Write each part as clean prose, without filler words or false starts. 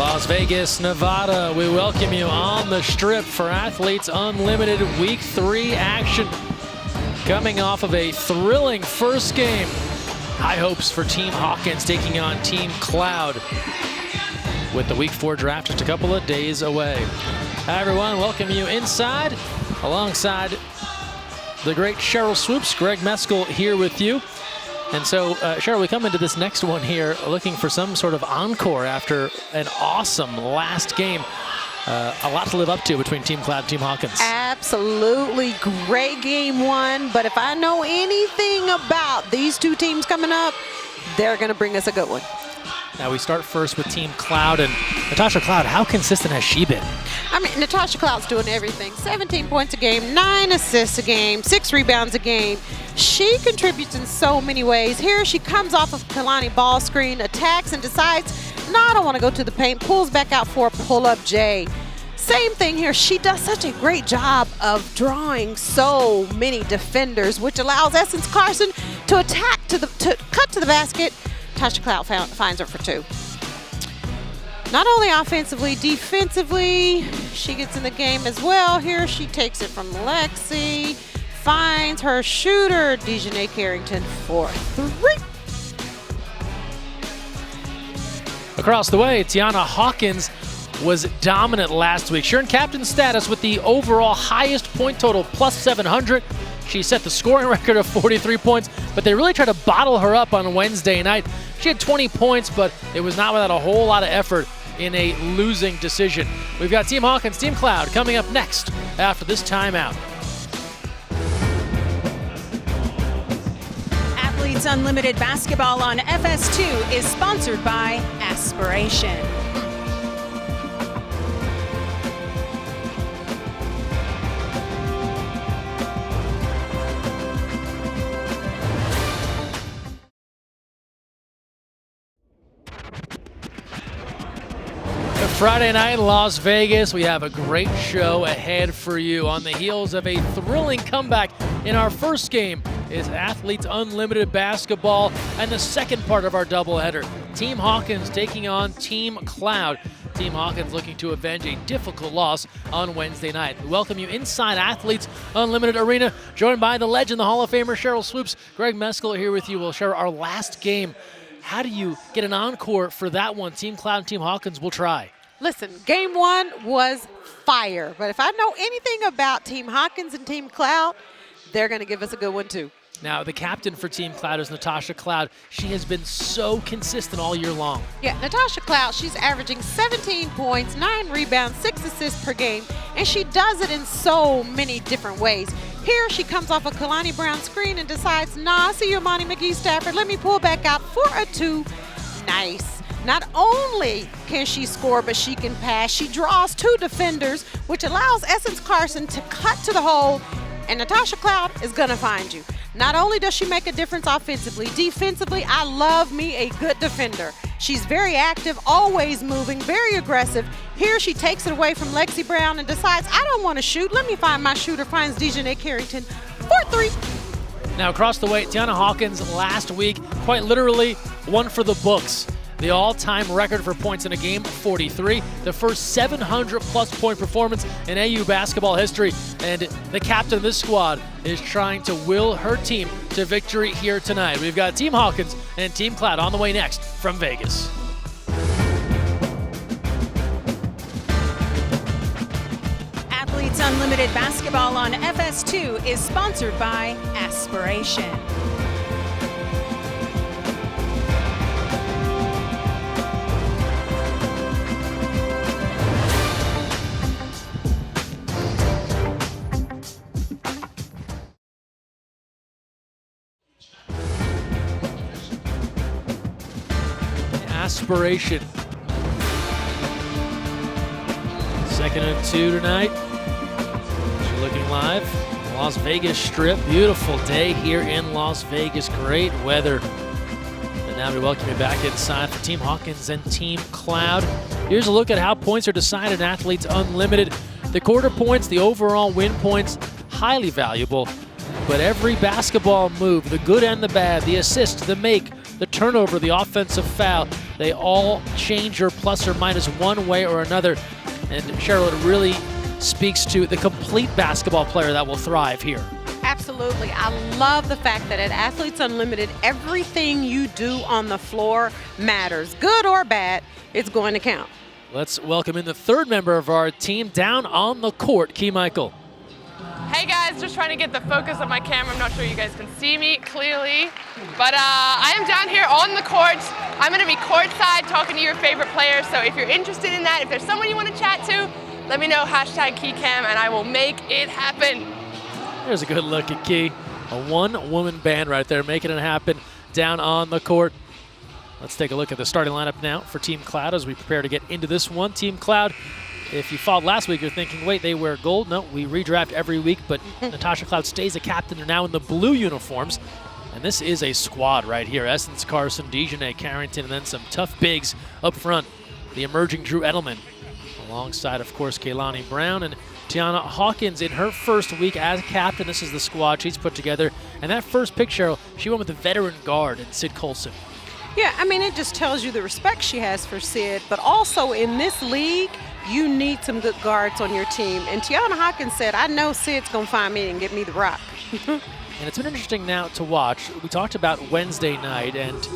Las Vegas, Nevada, we welcome you on the Strip for Athletes Unlimited Week 3 action. Coming off of a thrilling first game. High hopes for Team Hawkins taking on Team Cloud with the Week 4 draft just a couple of days away. Hi everyone, welcome you inside alongside the great Cheryl Swoops. Greg Meskel here with you. And so, Cheryl, we come into this next one here looking for some sort of encore after an awesome last game. A lot to live up to between Team Cloud and Team Hawkins. Absolutely great game one, but if I know anything about these two teams coming up, they're going to bring us a good one. Now we start first with Team Cloud, and Natasha Cloud, how consistent has she been? I mean, Natasha Cloud's doing everything. 17 points a game, 9 assists a game, 6 rebounds a game. She contributes in so many ways. Here she comes off of Kalani ball screen, attacks and decides, no, I don't want to go to the paint, pulls back out for a pull-up J. Same thing here. She does such a great job of drawing so many defenders, which allows Essence Carson to attack to cut to the basket. Natasha Cloud finds her for 2. Not only offensively, defensively, she gets in the game as well. Here she takes it from Lexi, finds her shooter, Dejanay Carrington, for 3. Across the way, Tiana Hawkins was dominant last week. She earned captain status with the overall highest point total, plus 700. She set the scoring record of 43 points, but they really tried to bottle her up on Wednesday night. She had 20 points, but it was not without a whole lot of effort in a losing decision. We've got Team Hawkins, Team Cloud coming up next after this timeout. Athletes Unlimited Basketball on FS2 is sponsored by Aspiration. Friday night in Las Vegas, we have a great show ahead for you. On the heels of a thrilling comeback in our first game is Athletes Unlimited Basketball, and the second part of our doubleheader, Team Hawkins taking on Team Cloud. Team Hawkins looking to avenge a difficult loss on Wednesday night. We welcome you inside Athletes Unlimited Arena, joined by the legend, the Hall of Famer, Cheryl Swoops. Greg Meskel here with you. We'll share our last game. How do you get an encore for that one? Team Cloud and Team Hawkins will try. Listen, game one was fire, but if I know anything about Team Hawkins and Team Cloud, they're going to give us a good one too. Now, the captain for Team Cloud is Natasha Cloud. She has been so consistent all year long. Yeah, Natasha Cloud, she's averaging 17 points, 9 rebounds, 6 assists per game, and she does it in so many different ways. Here she comes off a Kalani Brown screen and decides, nah, I see you, Monty McGee Stafford. Let me pull back out for a 2. Nice. Not only can she score, but she can pass. She draws 2 defenders, which allows Essence Carson to cut to the hole, and Natasha Cloud is going to find you. Not only does she make a difference offensively, defensively, I love me a good defender. She's very active, always moving, very aggressive. Here she takes it away from Lexi Brown and decides, I don't want to shoot. Let me find my shooter, finds Dejanay Carrington for 3. Now across the way, Tiana Hawkins last week, quite literally, one for the books. The all-time record for points in a game, 43. The first 700-plus point performance in AU basketball history. And the captain of this squad is trying to will her team to victory here tonight. We've got Team Hawkins and Team Cloud on the way next from Vegas. Athletes Unlimited Basketball on FS2 is sponsored by Aspiration. Aspiration. 2nd and 2 tonight. She's looking live. Las Vegas Strip. Beautiful day here in Las Vegas. Great weather. And now we welcome you back inside for Team Hawkins and Team Cloud. Here's a look at how points are decided in Athletes Unlimited. The quarter points, the overall win points, highly valuable. But every basketball move, the good and the bad, the assist, the make, the turnover, the offensive foul, they all change your plus or minus one way or another. And Cheryl, it really speaks to the complete basketball player that will thrive here. Absolutely. I love the fact that at Athletes Unlimited, everything you do on the floor matters. Good or bad, it's going to count. Let's welcome in the third member of our team down on the court, Key Michael. Hey guys, just trying to get the focus of my camera. I'm not sure you guys can see me clearly, but I am down here on the court. I'm going to be courtside talking to your favorite players, so if you're interested in that, if there's someone you want to chat to, let me know, #KeyCam, and I will make it happen. There's a good look at Key. A one-woman band right there, making it happen down on the court. Let's take a look at the starting lineup now for Team Cloud as we prepare to get into this one. Team Cloud, if you followed last week, you're thinking, wait, they wear gold? No, we redraft every week, but Natasha Cloud stays a captain. They're now in the blue uniforms. And this is a squad right here. Essence Carson, Dejanay Carrington, and then some tough bigs up front. The emerging Drew Edelman, alongside, of course, Kalani Brown and Tiana Hawkins in her first week as captain. This is the squad she's put together. And that first pick, Cheryl, she went with the veteran guard and Sid Colson. Yeah, I mean, it just tells you the respect she has for Sid, but also in this league, you need some good guards on your team. And Tiana Hawkins said, I know Sid's going to find me and get me the rock. And it's been interesting now to watch. We talked about Wednesday night, and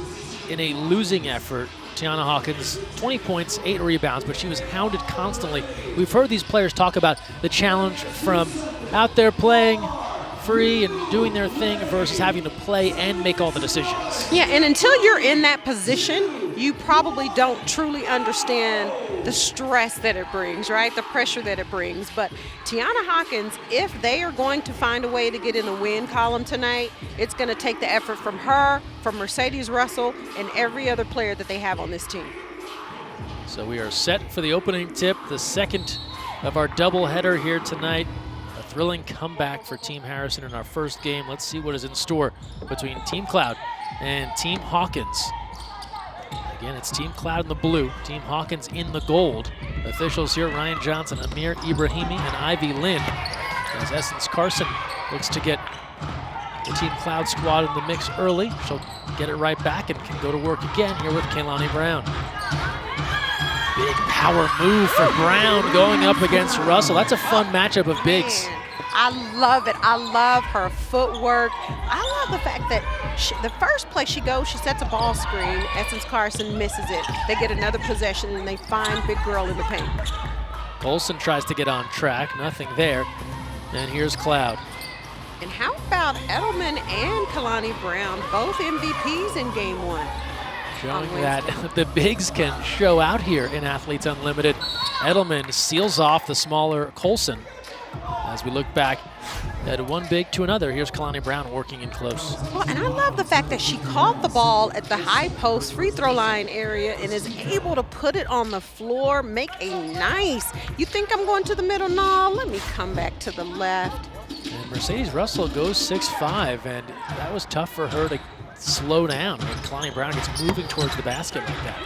in a losing effort, Tiana Hawkins, 20 points, 8 rebounds, but she was hounded constantly. We've heard these players talk about the challenge from out there playing free and doing their thing versus having to play and make all the decisions. Yeah, and until you're in that position, you probably don't truly understand the stress that it brings, right? The pressure that it brings. But Tiana Hawkins, if they are going to find a way to get in the win column tonight, it's going to take the effort from her, from Mercedes Russell, and every other player that they have on this team. So we are set for the opening tip, the second of our doubleheader here tonight. A thrilling comeback for Team Harrison in our first game. Let's see what is in store between Team Cloud and Team Hawkins. Again, it's Team Cloud in the blue, Team Hawkins in the gold. Officials here, Ryan Johnson, Amir Ibrahimi, and Ivy Lynn. As Essence Carson looks to get the Team Cloud squad in the mix early. She'll get it right back and can go to work again here with Kalani Brown. Big power move for Brown going up against Russell. That's a fun matchup of bigs. Man, I love it. I love her footwork. I love the fact that the first place she goes, she sets a ball screen. Essence Carson misses it. They get another possession, and they find Big Girl in the paint. Olsen tries to get on track. Nothing there. And here's Cloud. And how about Edelman and Kalani Brown, both MVPs in Game 1? Showing that the bigs can show out here in Athletes Unlimited. Edelman seals off the smaller Colson. As we look back at one big to another, here's Kalani Brown working in close. Well, and I love the fact that she caught the ball at the high post free throw line area and is able to put it on the floor, make a nice, you think I'm going to the middle? No, let me come back to the left. And Mercedes Russell goes 6'5", and that was tough for her to slow down when Kalani Brown gets moving towards the basket like that.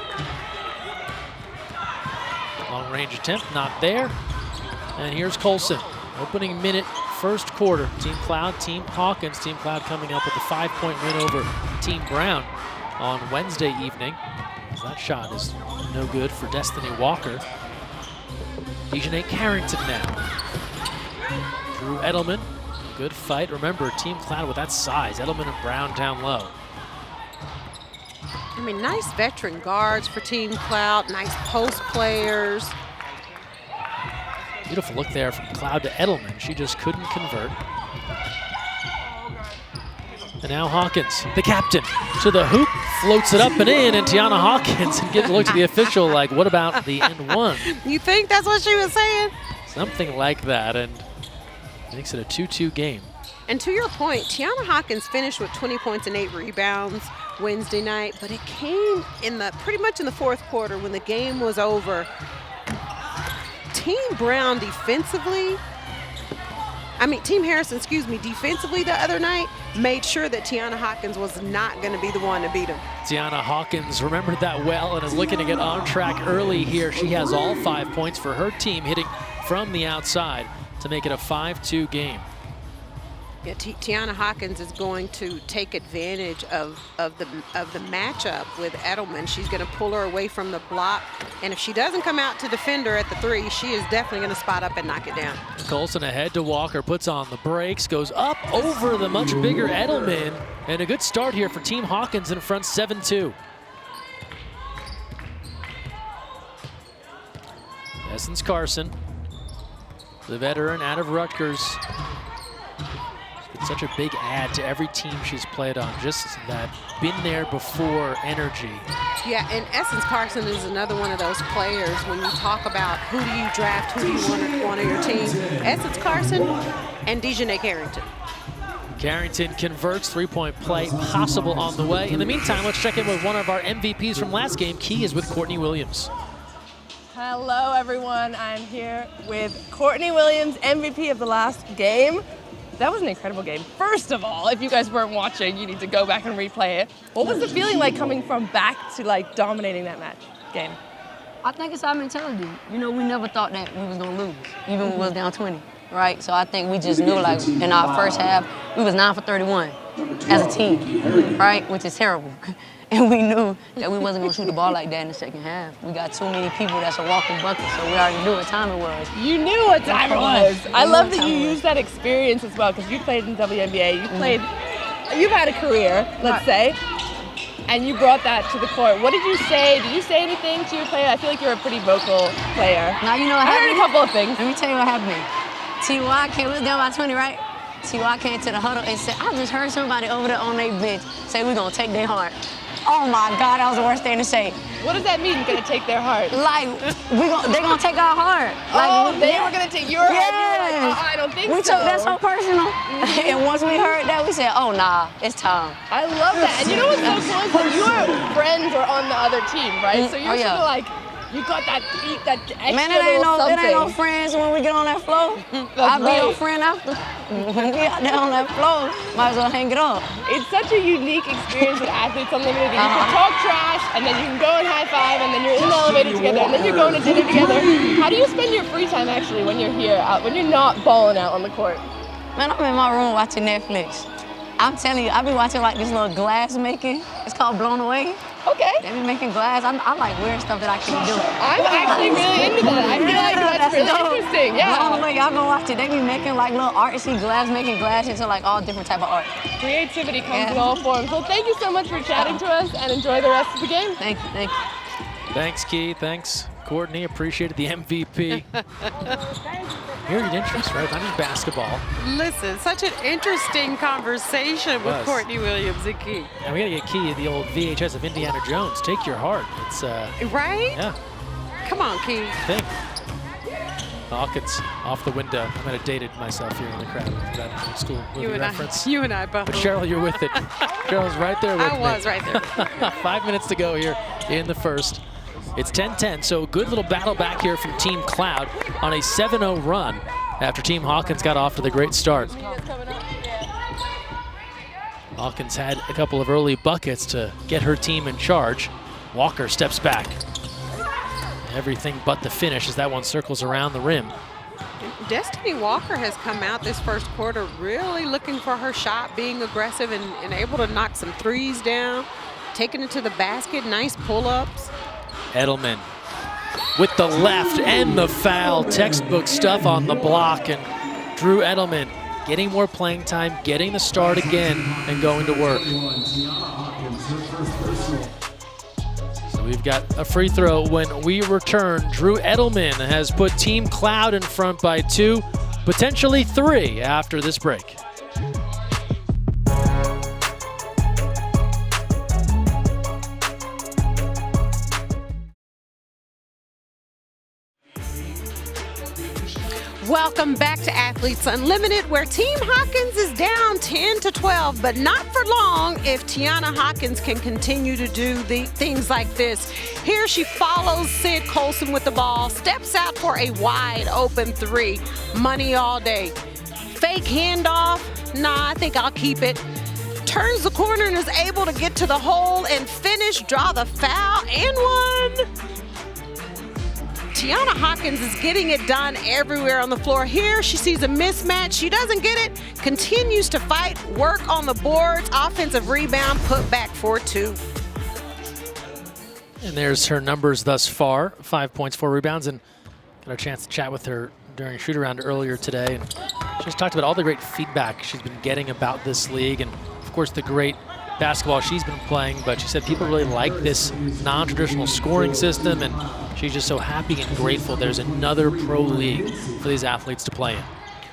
Long range attempt, not there. And here's Colson. Opening minute, first quarter. Team Cloud, Team Hawkins. Team Cloud coming up with a 5-point win over Team Brown on Wednesday evening. That shot is no good for Destiny Walker. Dejanay Carrington now. Drew Edelman, good fight. Remember, Team Cloud with that size. Edelman and Brown down low. I mean, nice veteran guards for Team Cloud, nice post players. Beautiful look there from Cloud to Edelman. She just couldn't convert. And now Hawkins, the captain, to the hoop, floats it up and in, and Tiana Hawkins gives a look to the official like, what about the end one? You think that's what she was saying? Something like that, and makes it a 2-2 game. And to your point, Tiana Hawkins finished with 20 points and 8 rebounds Wednesday night, but it came in pretty much in the fourth quarter when the game was over. Team Brown defensively, Team Harrison, defensively the other night made sure that Tiana Hawkins was not going to be the one to beat him. Tiana Hawkins remembered that well and is looking to get on track early here. She has all 5 points for her team, hitting from the outside to make it a 5-2 game. Yeah, Tiana Hawkins is going to take advantage of the matchup with Edelman. She's going to pull her away from the block, and if she doesn't come out to defend her at the 3, she is definitely going to spot up and knock it down. Colson ahead to Walker, puts on the brakes, goes up over the much bigger Edelman, and a good start here for Team Hawkins in front 7-2. Essence Carson, the veteran out of Rutgers. Such a big add to every team she's played on, just that been there before energy. Yeah, and Essence Carson is another one of those players when you talk about who do you draft, who do you want on your team. Essence Carson and Dejanay Carrington. Carrington converts, 3-point play possible on the way. In the meantime, let's check in with one of our MVPs from last game. Key is with Courtney Williams. Hello, everyone. I'm here with Courtney Williams, MVP of the last game. That was an incredible game. First of all, if you guys weren't watching, you need to go back and replay it. What was the feeling like coming from back to like dominating that game? I think it's our mentality. You know, we never thought that we was gonna lose, even when we was down 20, right? So I think we just knew, like, in our first half, we was 9 for 31 as a team, right? Which is terrible. And we knew that we wasn't gonna shoot the ball like that in the second half. We got too many people that's a walking bucket, so we already knew what time it was. You knew what time it was. I love that you used that experience as well, because you played in WNBA. You've had a career, let's say, and you brought that to the court. What did you say? Did you say anything to your player? I feel like you're a pretty vocal player. Now, you know what happened? I heard a couple of things. Let me tell you what happened. T.Y. came, we was down by 20, right? T.Y. came to the huddle and said, I just heard somebody over there on their bench say we're gonna take their heart. Oh my God, that was the worst thing to say. What does that mean, gonna take their heart? Like, they're gonna take our heart. Like, they were gonna take your heart? Yeah. You were like, I don't think we so. took that so personal. And once we heard that, we said, oh nah, it's time. I love that. And you know what's so cool is that your friends are on the other team, right? So you're sort of like, you got that extra Man, it ain't something. no friends when we get on that floor. I'll be your friend after. When we out there on that floor, might as well hang it up. It's such a unique experience with Athletes Unlimited. You can talk trash, and then you can go and high five, and then you're in the elevator together, and then you're going to dinner together. How do you spend your free time actually when you're here, when you're not balling out on the court? Man, I'm in my room watching Netflix. I'm telling you, I be watching like this little glass making. It's called Blown Away. Okay. They be making glass. I like weird stuff that I can't do. I'm actually really into that. I feel like that's really interesting. Yeah. Blown Away, y'all go watch it. They be making like little artsy glass, making glass into like all different type of art. Creativity comes in all forms. Well, thank you so much for chatting to us, and enjoy the rest of the game. Thank you, thank you. Thanks, Key. Thanks, Courtney. Appreciated the MVP. Here at interest, right? I mean basketball. Listen, such an interesting conversation with Courtney Williams and Key. And we gotta get Key the old VHS of Indiana Jones. Take your heart. It's right? Yeah. Come on, Key. Thing. Hawkins off the window. I might have dated myself here in the crowd with that old school movie reference. You and I both. But Cheryl, you're with it. Cheryl's right there with me. I was right there. 5 minutes to go here in the first. It's 10-10, so good little battle back here from Team Cloud on a 7-0 run after Team Hawkins got off to the great start. Hawkins had a couple of early buckets to get her team in charge. Walker steps back. Everything but the finish as that one circles around the rim. Destiny Walker has come out this first quarter really looking for her shot, being aggressive and able to knock some threes down, taking it to the basket, nice pull-ups. Edelman with the left and the foul. Textbook stuff on the block, and Drew Edelman getting more playing time, getting the start again, and going to work. So we've got a free throw when we return. Drew Edelman has put Team Cloud in front by 2, potentially 3 after this break. Welcome back to Athletes Unlimited, where Team Hawkins is down 10-12, but not for long if Tiana Hawkins can continue to do the things like this. Here she follows Sid Colson with the ball, steps out for a wide open 3. Money all day. Fake handoff. Nah, I think I'll keep it. Turns the corner and is able to get to the hole and finish, draw the foul, and one. Tiana Hawkins is getting it done everywhere on the floor. Here, she sees a mismatch. She doesn't get it, continues to fight, work on the boards, offensive rebound, put back for 2. And there's her numbers thus far, 5 points, 4 rebounds, and got a chance to chat with her during shoot-around earlier today. And she just talked about all the great feedback she's been getting about this league and, of course, the great basketball she's been playing. But she said people really like this non-traditional scoring system, and she's just so happy and grateful there's another pro league for these athletes to play in.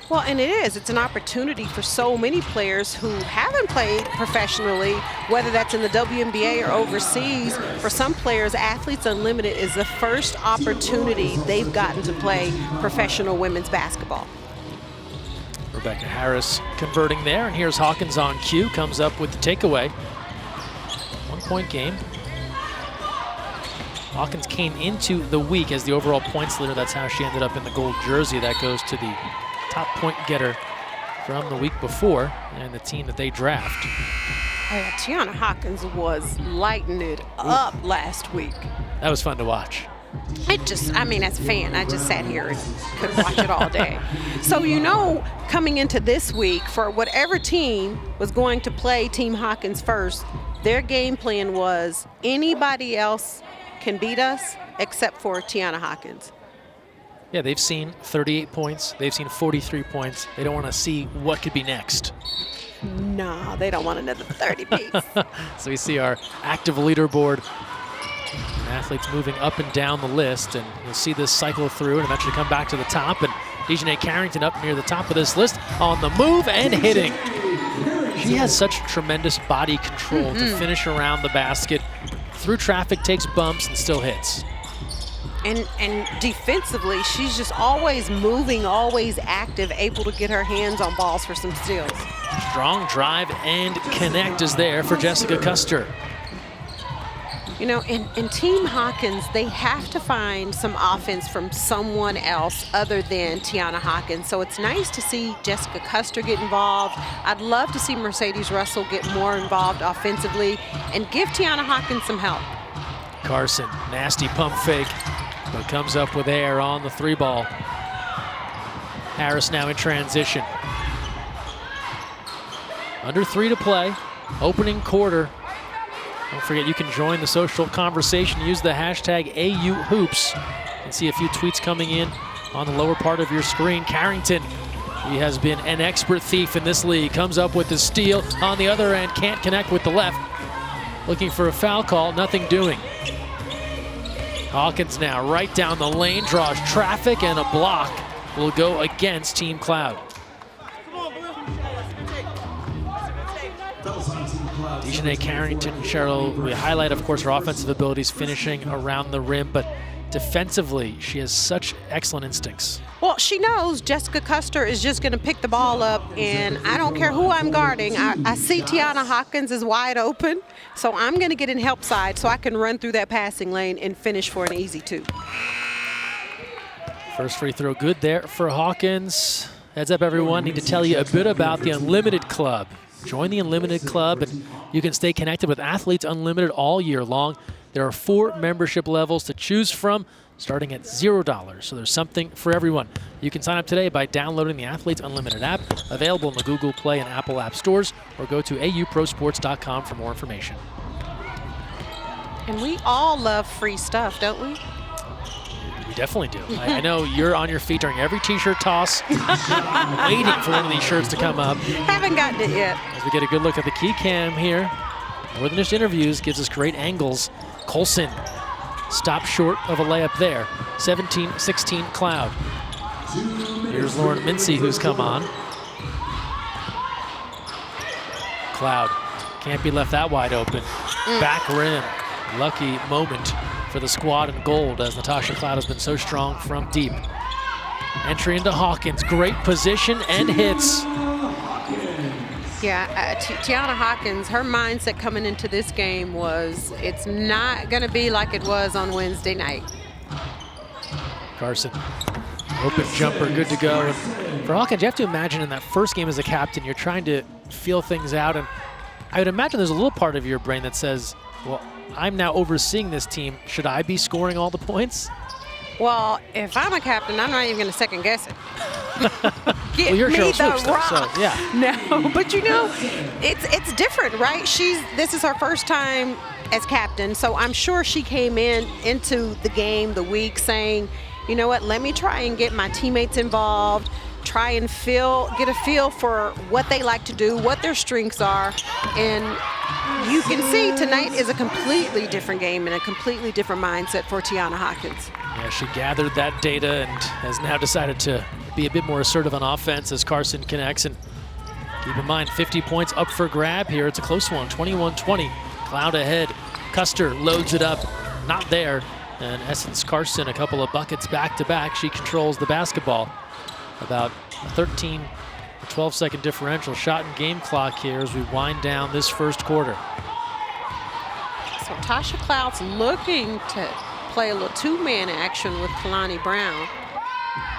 Well, and it is. It's an opportunity for so many players who haven't played professionally, whether that's in the WNBA or overseas. For some players, Athletes Unlimited is the first opportunity they've gotten to play professional women's basketball. Rebecca Harris converting there, and here's Hawkins on cue, comes up with the takeaway. 1-point game. Hawkins came into the week as the overall points leader. That's how she ended up in the gold jersey. That goes to the top point getter from the week before and the team that they draft. Oh, yeah, Tiana Hawkins was lighting it up last week. That was fun to watch. I mean, as a fan, I just sat here and could watch it all day. So, you know, coming into this week, for whatever team was going to play Team Hawkins first, their game plan was anybody else can beat us except for Tiana Hawkins. Yeah, they've seen 38 points. They've seen 43 points. They don't want to see what could be next. No, they don't want another 30 piece. So we see our active leaderboard. And athletes moving up and down the list, and you'll see this cycle through and eventually come back to the top. And Dejanay Carrington up near the top of this list on the move and hitting. She has such tremendous body control to finish around the basket. Through traffic, takes bumps, and still hits. And defensively, she's just always moving, always active, able to get her hands on balls for some steals. Strong drive and connect is there for Jessica Custer. You know, in Team Hawkins, they have to find some offense from someone else other than Tiana Hawkins. So it's nice to see Jessica Custer get involved. I'd love to see Mercedes Russell get more involved offensively and give Tiana Hawkins some help. Carson, nasty pump fake, but comes up with air on the 3-ball. Harris now in transition. Under 3 to play, opening quarter. Don't forget you can join the social conversation. Use the hashtag AUHoops and see a few tweets coming in on the lower part of your screen. Carrington, he has been an expert thief in this league. Comes up with the steal on the other end, can't connect with the left. Looking for a foul call, nothing doing. Hawkins now right down the lane, draws traffic, and a block will go against Team Cloud. Dejanay Carrington, Cheryl, we highlight, of course, her offensive abilities finishing around the rim, but defensively, she has such excellent instincts. Well, she knows Jessica Custer is just going to pick the ball up, and I don't care who I'm guarding. I see Tiana Hawkins is wide open, so I'm going to get in help side so I can run through that passing lane and finish for an easy 2. First free throw good there for Hawkins. Heads up, everyone. Need to tell you a bit about the Unlimited Club. Join the Unlimited Club, and you can stay connected with Athletes Unlimited all year long. There are 4 membership levels to choose from, starting at $0, so there's something for everyone. You can sign up today by downloading the Athletes Unlimited app, available in the Google Play and Apple App stores, or go to auprosports.com for more information. And we all love free stuff, don't we? We definitely do. I know you're on your feet during every t-shirt toss, waiting for one of these shirts to come up. Haven't gotten it yet. As we get a good look at the key cam here. More than just interviews, gives us great angles. Colson stopped short of a layup there. 17-16 Cloud. Here's Lauren Mincy, who's come on. Cloud can't be left that wide open. Back rim. Lucky moment for the squad in gold, as Natasha Cloud has been so strong from deep. Entry into Hawkins. Great position and hits. Yeah, Tiana Hawkins, her mindset coming into this game was it's not going to be like it was on Wednesday night. Carson, open jumper, good to go. And for Hawkins, you have to imagine in that first game as a captain, you're trying to feel things out. And I would imagine there's a little part of your brain that says, well, I'm now overseeing this team. Should I be scoring all the points? Well, if I'm a captain, I'm not even going to second guess it. Get Well, you're me Cheryl the Swoops, though, rock. so, yeah. No, but you know, it's different, right? This is her first time as captain, so I'm sure she came into the game, the week, saying, you know what, let me try and get my teammates involved, try and get a feel for what they like to do, what their strengths are, and you can see tonight is a completely different game and a completely different mindset for Tiana Hawkins. Yeah, she gathered that data and has now decided to be a bit more assertive on offense as Carson connects. And keep in mind, 50 points up for grab here. It's a close one, 21-20. Cloud ahead. Custer loads it up, not there. And Essence Carson, a couple of buckets back-to-back. She controls the basketball. About a 13 or 12-second differential shot and game clock here as we wind down this first quarter. So Tasha Cloud's looking to play a little two-man action with Kalani Brown.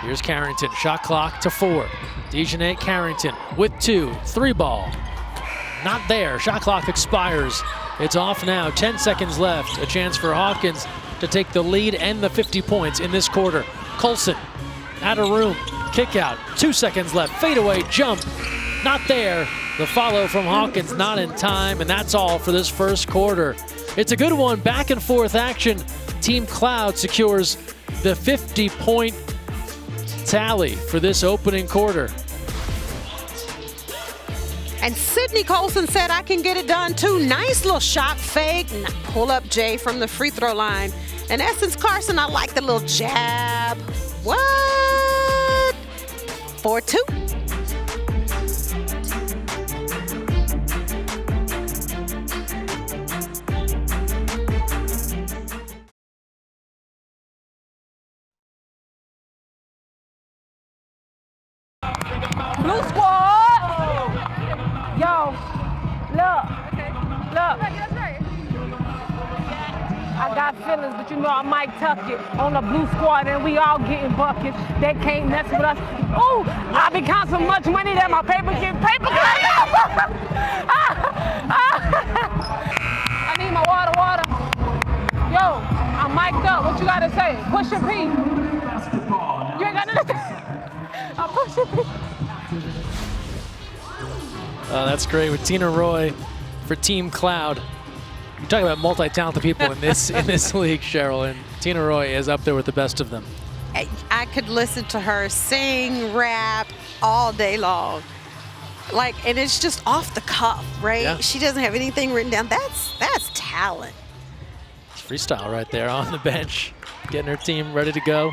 Here's Carrington, shot clock to 4. Dejanay Carrington with 2, 3 ball. Not there, shot clock expires. It's off now, 10 seconds left. A chance for Hawkins to take the lead and the 50 points in this quarter. Colson, out of room, kick out, 2 seconds left, fadeaway jump, not there. The follow from Hawkins not in time, and that's all for this first quarter. It's a good one, back and forth action. Team Cloud secures the 50-point tally for this opening quarter. And Sydney Colson said, I can get it done too. Nice little shot fake. Pull up Jay from the free throw line. And Essence Carson, I like the little jab. What? 4-2. Blue squad! Yo, look. I got feelings, but you know I might tuck it on the blue squad and we all getting buckets. They can't mess with us. Ooh, I be counting so much money that my paper cut. I need my water. Yo, I'm mic'd up. What you gotta say? Push your P. You ain't got nothing. I'm pushing P. That's great with Tina Roy for Team Cloud. You're talking about multi-talented people in this league, Cheryl, and Tina Roy is up there with the best of them. I could listen to her sing, rap all day long. And it's just off the cuff, right? Yeah. She doesn't have anything written down. That's talent. It's freestyle right there on the bench, getting her team ready to go.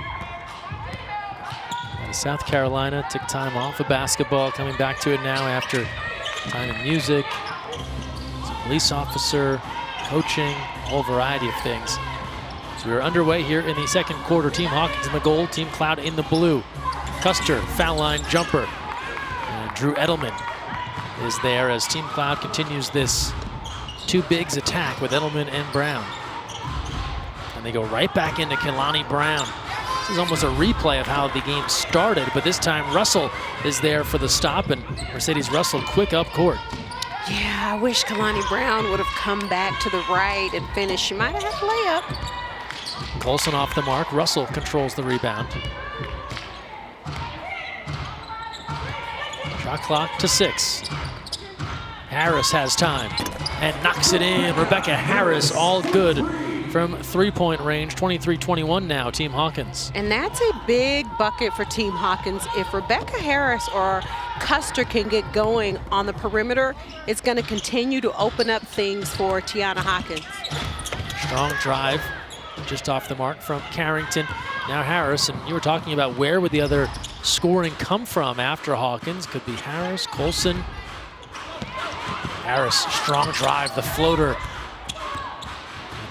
And South Carolina took time off of basketball, coming back to it now after time in music, as a police officer, coaching, a whole variety of things. So we're underway here in the second quarter. Team Hawkins in the gold, Team Cloud in the blue. Custer, foul line jumper. And Drew Edelman is there as Team Cloud continues this two bigs attack with Edelman and Brown. And they go right back into Kalani Brown. This is almost a replay of how the game started, but this time Russell is there for the stop, and Mercedes Russell quick up court. Yeah, I wish Kalani Brown would have come back to the right and finished. She might have had a layup. Colson off the mark. Russell controls the rebound. Shot clock to 6. Harris has time and knocks it in. Rebecca Harris, all good from three-point range. 23-21 now, Team Hawkins. And that's a big bucket for Team Hawkins. If Rebecca Harris or Custer can get going on the perimeter, it's going to continue to open up things for Tiana Hawkins. Strong drive, just off the mark from Carrington. Now Harris, and you were talking about where would the other scoring come from after Hawkins. Could be Harris, Colson. Harris, strong drive, the floater.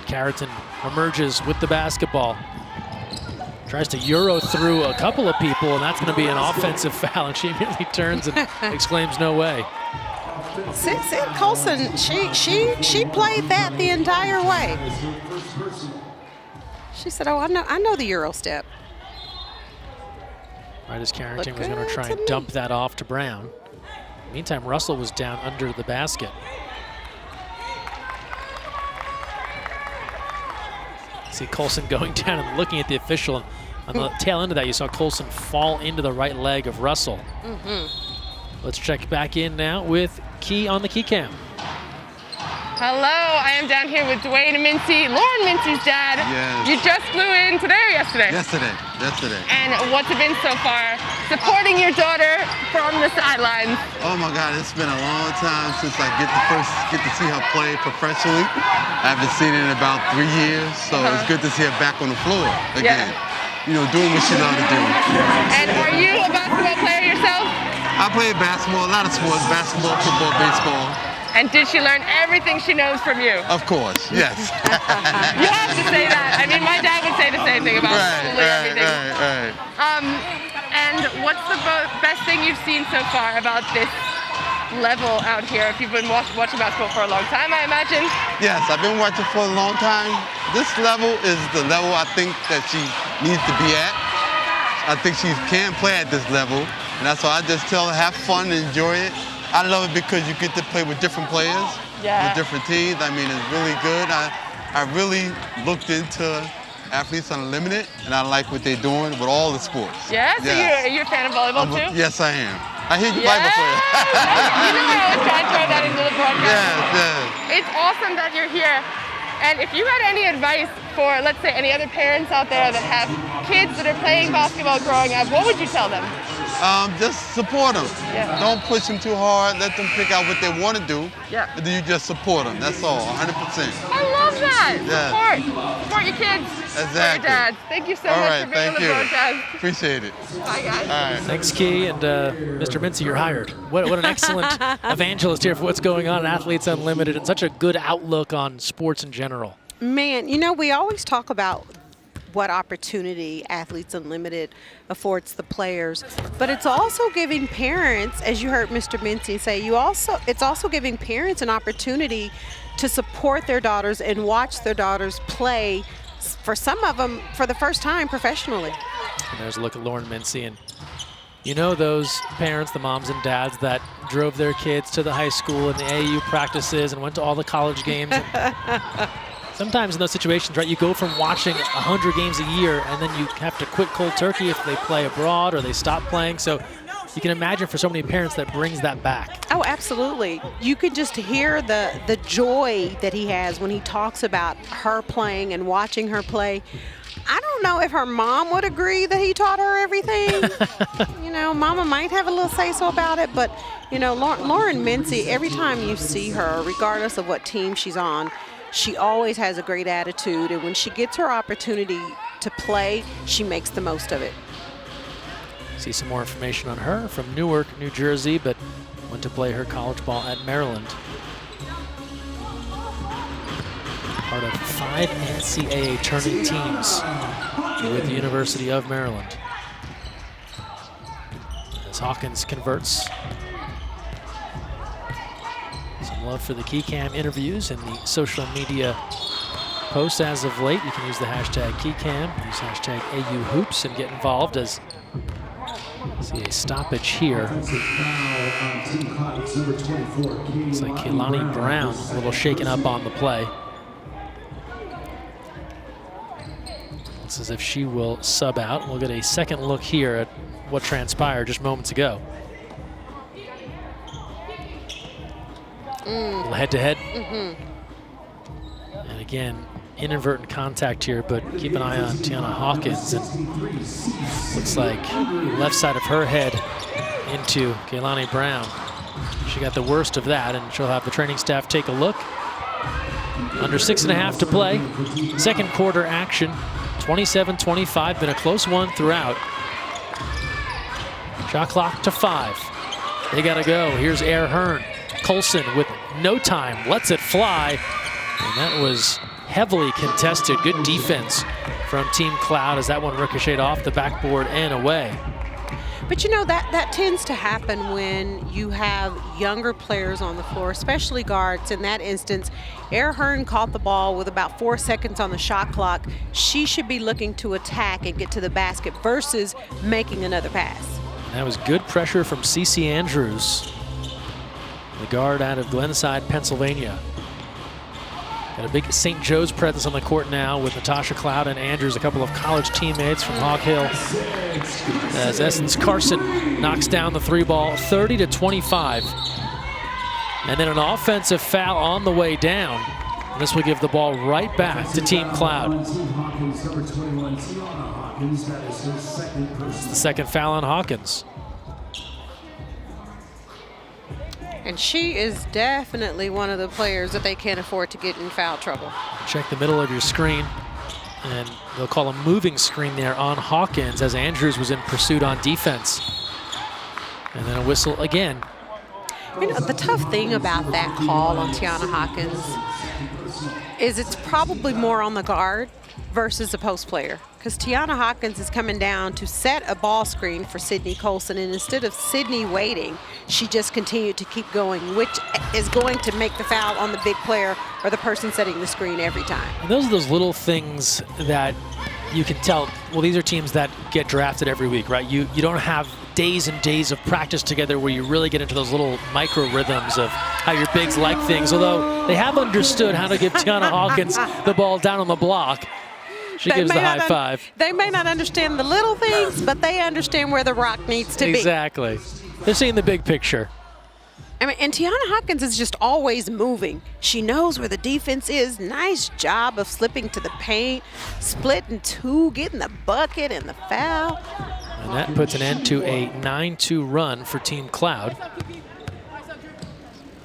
Carrington emerges with the basketball. Tries to Euro through a couple of people, and that's going to be an offensive foul, and she immediately turns and exclaims, no way. Sid Colson, she played that the entire way. She said, oh, I know the Euro step. Right as Carrington was going good to try to and me. dump that off to Brown. Meantime, Russell was down under the basket. See Colson going down and looking at the official. And on the tail end of that, you saw Colson fall into the right leg of Russell. Let's check back in now with Key on the key cam. Hello, I am down here with Dwayne and Mincy, Lauren Mincy's dad. Yes. You just flew in today or yesterday? Yesterday. And what's it been so far supporting your daughter from the sidelines? Oh my God, it's been a long time since I get to see her play professionally. I haven't seen it in about 3 years, so it's good to see her back on the floor again. You know, doing what she loves to do. And are you a basketball player yourself? I played basketball, a lot of sports, basketball, football, baseball. And did she learn everything she knows from you? Of course, yes. You have to say that. I mean, my dad would say the same thing about absolutely everything. Right. And what's the best thing you've seen so far about this level out here? If you've been watching basketball for a long time, I imagine. Yes, I've been watching for a long time. This level is the level I think that she needs to be at. I think she can play at this level, and that's why I just tell her, have fun, enjoy it. I love it because you get to play with different players, with different teams. I mean, it's really good. I really looked into Athletes Unlimited, and I like what they're doing with all the sports. Yeah? So you're a fan of volleyball too? Yes, I am. I hear you volleyball player. You know I always try to throw that into the broadcast. Yes. It's awesome that you're here. And if you had any advice for, let's say, any other parents out there that have kids that are playing basketball growing up, what would you tell them? Just support them. Don't push them too hard. Let them pick out what they want to do. And then you just support them. That's all, 100%. I love that. Support your kids. Exactly. Support your dads. Thank you so much for being on the broadcast. Appreciate it. Bye, guys. All right. Thanks, Key, and Mr. Mincy, you're hired. What an excellent evangelist here for what's going on at Athletes Unlimited, and such a good outlook on sports in general. Man, you know, we always talk about what opportunity Athletes Unlimited affords the players, but it's also giving parents, as you heard Mr. Mincy say, it's also giving parents an opportunity to support their daughters and watch their daughters play, for some of them, for the first time professionally. And there's a look at Lauren Mincy, and you know those parents, the moms and dads that drove their kids to the high school and the AAU practices and went to all the college games. Sometimes in those situations, right, you go from watching 100 games a year and then you have to quit cold turkey if they play abroad or they stop playing. So you can imagine for so many parents that brings that back. Oh, absolutely. You could just hear the joy that he has when he talks about her playing and watching her play. I don't know if her mom would agree that he taught her everything. You know, Mama might have a little say-so about it, but, you know, Lauren Mincy, every time you see her, regardless of what team she's on, she always has a great attitude, and when she gets her opportunity to play, she makes the most of it. See some more information on her from Newark, New Jersey, but went to play her college ball at Maryland. Part of 5 NCAA tournament teams with the University of Maryland. As Hawkins converts. Some love for the KeyCam interviews and the social media posts as of late. You can use the hashtag KeyCam, use hashtag AUHoops, and get involved as see a stoppage here. Looks like Kalani Brown a little shaken up on the play. Looks as if she will sub out. We'll get a second look here at what transpired just moments ago. A little head-to-head. And again, inadvertent contact here, but keep an eye on Tiana Hawkins. And looks like left side of her head into Kalani Brown. She got the worst of that, and she'll have the training staff take a look. Under 6.5 to play. Second quarter action. 27-25, been a close one throughout. Shot clock to 5. They gotta go. Here's Air Hearn. Colson with no time, lets it fly. And that was heavily contested. Good defense from Team Cloud as that one ricocheted off the backboard and away. But you know, that tends to happen when you have younger players on the floor, especially guards. In that instance, Air Hearn caught the ball with about 4 seconds on the shot clock. She should be looking to attack and get to the basket versus making another pass. That was good pressure from CeCe Andrews, the guard out of Glenside, Pennsylvania. Got a big St. Joe's presence on the court now with Natasha Cloud and Andrews, a couple of college teammates from Hawk Hill. As Essence Carson knocks down the 3-ball, 30-25. And then an offensive foul on the way down. And this will give the ball right back to Team Cloud. It's the second foul on Hawkins. And she is definitely one of the players that they can't afford to get in foul trouble. Check the middle of your screen. And they'll call a moving screen there on Hawkins as Andrews was in pursuit on defense. And then a whistle again. You know, the tough thing about that call on Tiana Hawkins is it's probably more on the guard versus a post player. Because Tiana Hawkins is coming down to set a ball screen for Sydney Colson, and instead of Sydney waiting, she just continued to keep going, which is going to make the foul on the big player or the person setting the screen every time. And those are those little things that you can tell, well, these are teams that get drafted every week, right? You don't have days and days of practice together where you really get into those little micro rhythms of how your bigs like things, although they have understood how to give Tiana Hawkins the ball down on the block. She gives the high five. They may not understand the little things, but they understand where the rock needs to be. Exactly. They're seeing the big picture. I mean, and Tiana Hawkins is just always moving. She knows where the defense is. Nice job of slipping to the paint, splitting two, getting the bucket and the foul. And that puts an end to a 9-2 run for Team Cloud.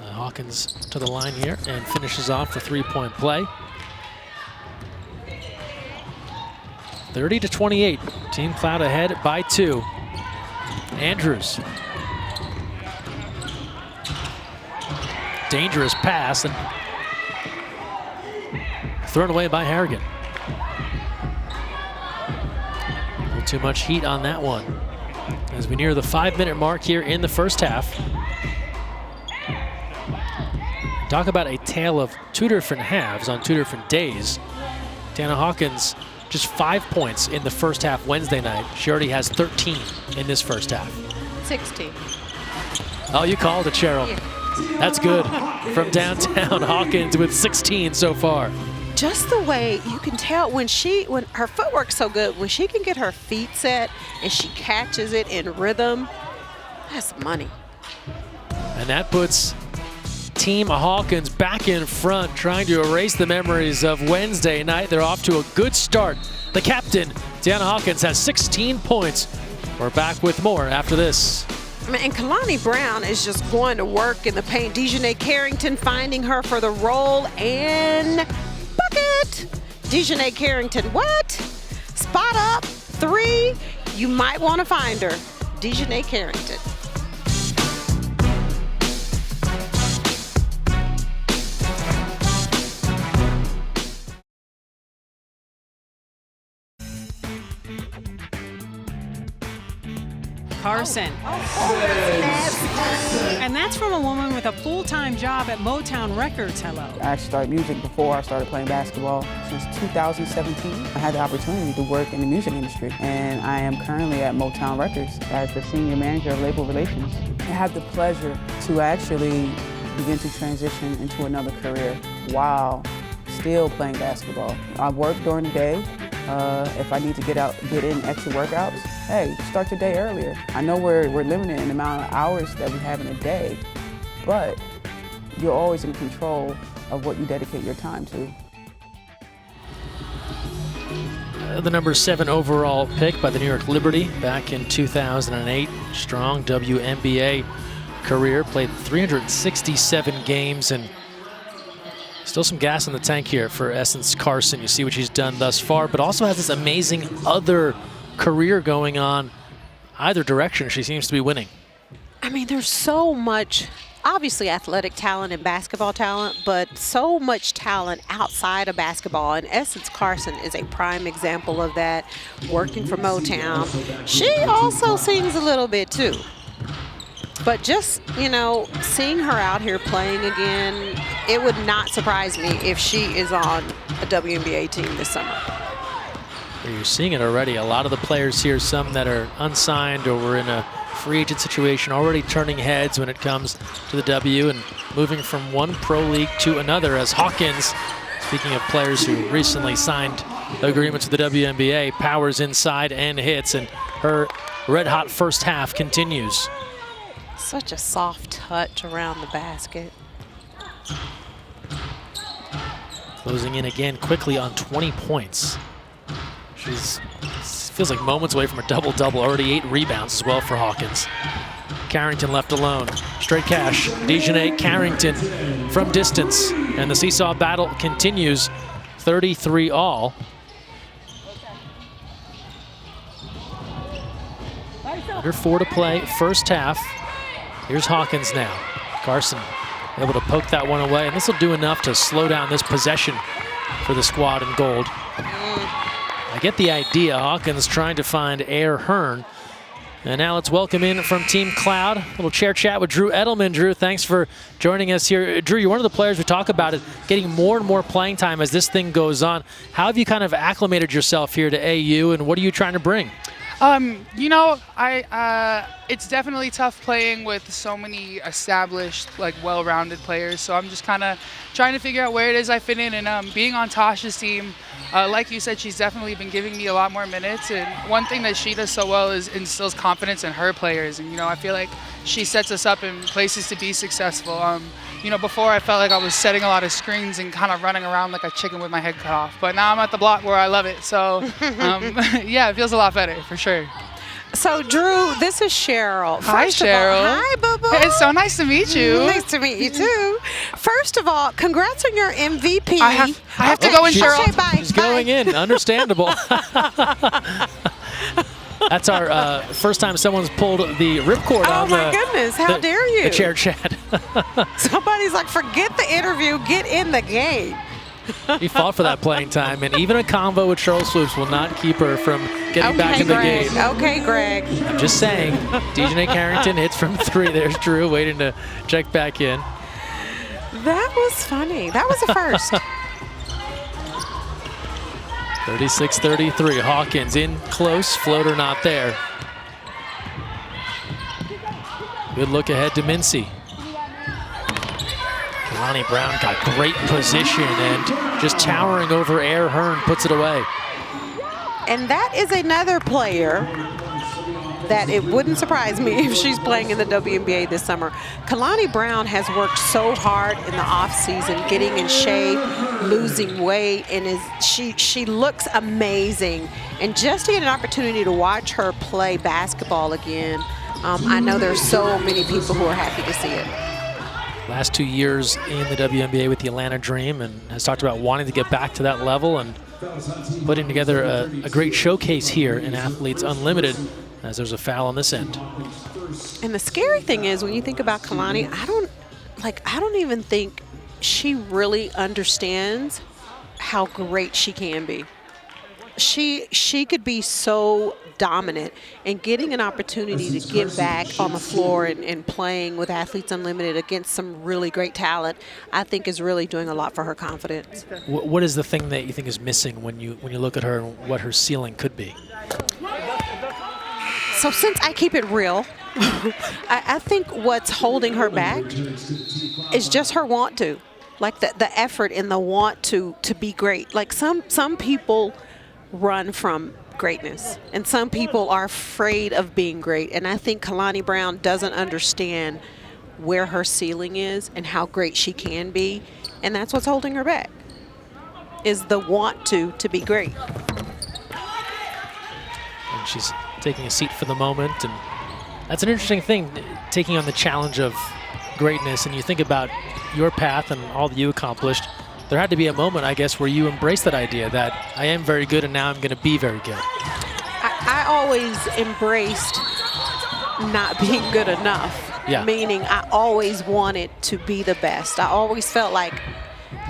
Hawkins to the line here and finishes off the three-point play. 30-28, Team Cloud ahead by 2. Andrews. Dangerous pass and thrown away by Harrigan. A little too much heat on that one. As we near the 5-minute mark here in the first half. Talk about a tale of two different halves on two different days. Tiana Hawkins just 5 points in the first half Wednesday night. She already has 13 in this first half. 16. Oh, you called it, Cheryl. Yeah. That's good. From downtown, Hawkins with 16 so far. Just the way you can tell when her footwork's so good, when she can get her feet set and she catches it in rhythm, that's money. And that puts Team Hawkins back in front, trying to erase the memories of Wednesday night. They're off to a good start. The captain, Tiana Hawkins, has 16 points. We're back with more after this. And Kalani Brown is just going to work in the paint. Dejanay Carrington finding her for the roll and bucket. Dejanay Carrington, what? Spot up, 3. You might want to find her. Dejanay Carrington. Carson. And that's from a woman with a full-time job at Motown Records. Hello. I started music before I started playing basketball. Since 2017, I had the opportunity to work in the music industry, and I am currently at Motown Records as the senior manager of label relations. I had the pleasure to actually begin to transition into another career while still playing basketball. I work during the day. If I need to get in extra workouts, hey, start your day earlier. I know we're limited in the amount of hours that we have in a day, but you're always in control of what you dedicate your time to. The number 7 overall pick by the New York Liberty back in 2008. Strong WNBA career, played 367 games, and still some gas in the tank here for Essence Carson. You see what she's done thus far, but also has this amazing other career going on. Either direction, she seems to be winning. I mean, there's so much, obviously athletic talent and basketball talent, but so much talent outside of basketball. And Essence Carson is a prime example of that, working for Motown. She also sings a little bit too. But just, you know, seeing her out here playing again, it would not surprise me if she is on a WNBA team this summer. You're seeing it already. A lot of the players here, some that are unsigned or were in a free agent situation, already turning heads when it comes to the W and moving from one pro league to another, as Hawkins Speaking of players who recently signed agreements with the WNBA, powers inside and hits, and her red-hot first half continues. Such a soft touch around the basket. Closing in again quickly on 20 points. Feels like moments away from a double-double. Already 8 rebounds as well for Hawkins. Carrington left alone. Straight cash. Dejanay Carrington from distance. And the seesaw battle continues. 33 all. Under 4 to play, first half. Here's Hawkins now. Carson able to poke that one away, and this will do enough to slow down this possession for the squad in gold. I get the idea. Hawkins trying to find Air Hearn. And now let's welcome in from Team Cloud, a little chair chat with Drew Edelman. Drew, thanks for joining us here. Drew, you're one of the players we talk about it, getting more and more playing time as this thing goes on. How have you kind of acclimated yourself here to AU, and what are you trying to bring? You know, it's definitely tough playing with so many established, like, well-rounded players. So I'm just kind of trying to figure out where it is I fit in. And being on Tasha's team, like you said, she's definitely been giving me a lot more minutes. And one thing that she does so well is instills confidence in her players. And, you know, I feel like she sets us up in places to be successful. You know, before I felt like I was setting a lot of screens and kind of running around like a chicken with my head cut off. But now I'm at the block where I love it. So, yeah, it feels a lot better for sure. So, Drew, this is Cheryl. Hi, Cheryl. Hi, boo-boo. It's so nice to meet you. Nice to meet you, too. First of all, congrats on your MVP. I have to go in, Cheryl. Okay, bye. She's going in. Understandable. That's our first time someone's pulled the ripcord on my goodness, how dare you? The chair chat. Somebody's like, forget the interview, get in the game. He fought for that playing time, and even a convo with Cheryl Swoops will not keep her from getting back in the game. Okay, Greg. I'm just saying, Dejanay Carrington hits from 3. There's Drew waiting to check back in. That was funny. That was a first. 36-33, Hawkins in close, floater not there. Good look ahead to Mincy. Kalani Brown got great position and just towering over Air Hearn puts it away. And that is another player that it wouldn't surprise me if she's playing in the WNBA this summer. Kalani Brown has worked so hard in the offseason, getting in shape, losing weight, and she looks amazing. And just to get an opportunity to watch her play basketball again, I know there's so many people who are happy to see it. Last 2 years in the WNBA with the Atlanta Dream, and has talked about wanting to get back to that level and putting together a great showcase here in Athletes Unlimited, as there's a foul on this end. And the scary thing is, when you think about Kalani, I don't even think she really understands how great she can be. She could be so dominant, and getting an opportunity to get back on the floor and playing with Athletes Unlimited against some really great talent, I think is really doing a lot for her confidence. What is the thing that you think is missing when you look at her and what her ceiling could be? So since I keep it real, I think what's holding her back is just her want to. Like the effort and the want to be great. Like some people run from greatness, and some people are afraid of being great. And I think Kalani Brown doesn't understand where her ceiling is and how great she can be. And that's what's holding her back, is the want to be great. And she's taking a seat for the moment, and that's an interesting thing, taking on the challenge of greatness. And you think about your path and all that you accomplished. There had to be a moment, I guess, where you embraced that idea that I am very good and now I'm going to be very good. I always embraced not being good enough, meaning I always wanted to be the best. I always felt like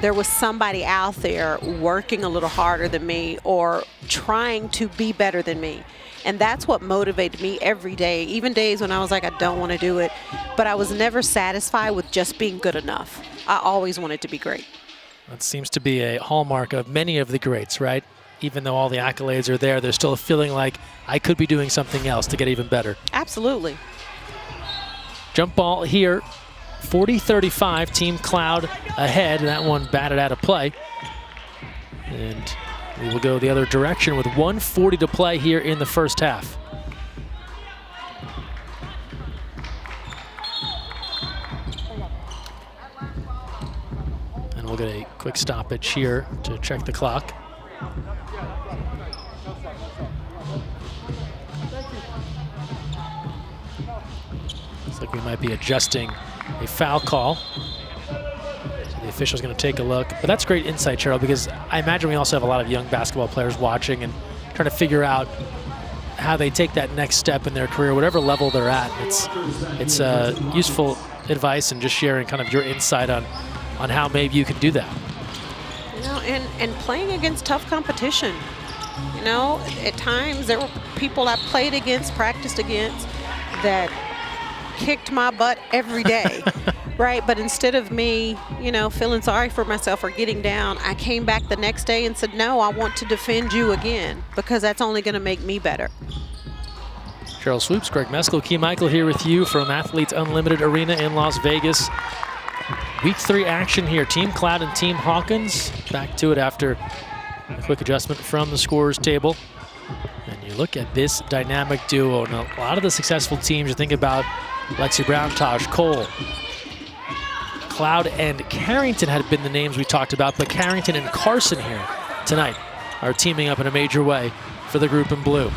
there was somebody out there working a little harder than me or trying to be better than me. And that's what motivated me every day, even days when I was like, I don't want to do it. But I was never satisfied with just being good enough. I always wanted to be great. That seems to be a hallmark of many of the greats, right? Even though all the accolades are there, there's still a feeling like I could be doing something else to get even better. Absolutely. Jump ball here, 40-35, Team Cloud ahead. That one batted out of play. And we will go the other direction with 1:40 to play here in the first half. And we'll get a quick stoppage here to check the clock. Looks like we might be adjusting a foul call. So the official's going to take a look. But that's great insight, Cheryl, because I imagine we also have a lot of young basketball players watching and trying to figure out how they take that next step in their career, whatever level they're at. It's useful advice and just sharing kind of your insight on how maybe you can do that. You know, and playing against tough competition. You know, at times there were people I played against, practiced against, that kicked my butt every day, right? But instead of me, you know, feeling sorry for myself or getting down, I came back the next day and said, no, I want to defend you again, because that's only going to make me better. Cheryl Swoops, Greg Meskel, Key Michael here with you from Athletes Unlimited Arena in Las Vegas. Week 3 action here. Team Cloud and Team Hawkins back to it after a quick adjustment from the scorers table. And you look at this dynamic duo. Now, a lot of the successful teams, you think about Lexi Brown, Taj Cole. Cloud and Carrington had been the names we talked about, but Carrington and Carson here tonight are teaming up in a major way for the group in blue.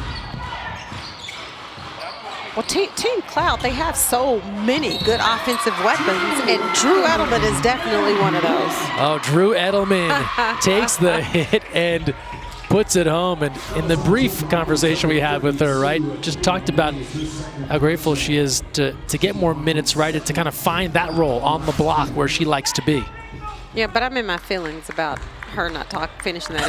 Well, Team Cloud, they have so many good offensive weapons, and Drew Edelman is definitely one of those. Oh, Drew Edelman takes the hit and puts it home. And in the brief conversation we had with her, right, just talked about how grateful she is to get more minutes, right, and to kind of find that role on the block where she likes to be. Yeah, but I'm in my feelings about her not finishing that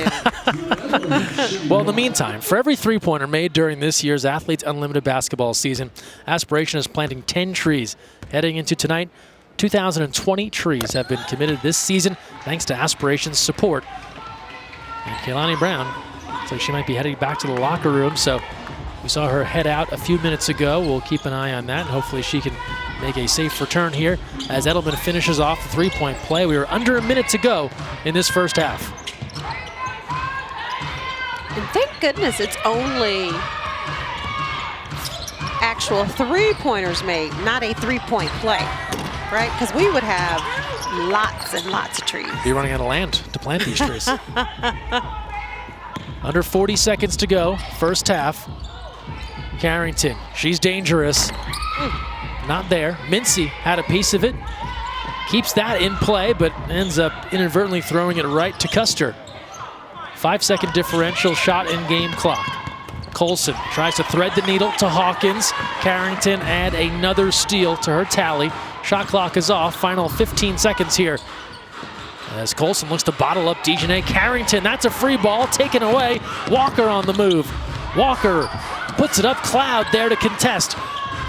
in. Well, in the meantime, for every three-pointer made during this year's Athletes Unlimited basketball season, Aspiration is planting 10 trees. Heading into tonight, 2,020 trees have been committed this season thanks to Aspiration's support. And Kalani Brown looks like she might be heading back to the locker room, so we saw her head out a few minutes ago. We'll keep an eye on that, and hopefully she can make a safe return here as Edelman finishes off the three-point play. We are under a minute to go in this first half. And thank goodness it's only actual three-pointers made, not a three-point play, right? Because we would have lots and lots of trees. Be running out of land to plant these trees. Under 40 seconds to go, first half. Carrington, she's dangerous. Not there. Mincy had a piece of it. Keeps that in play, but ends up inadvertently throwing it right to Custer. 5-second differential shot in game clock. Colson tries to thread the needle to Hawkins. Carrington add another steal to her tally. Shot clock is off. Final 15 seconds here. As Colson looks to bottle up Dejanay Carrington. That's a free ball taken away. Walker on the move. Walker puts it up. Cloud there to contest.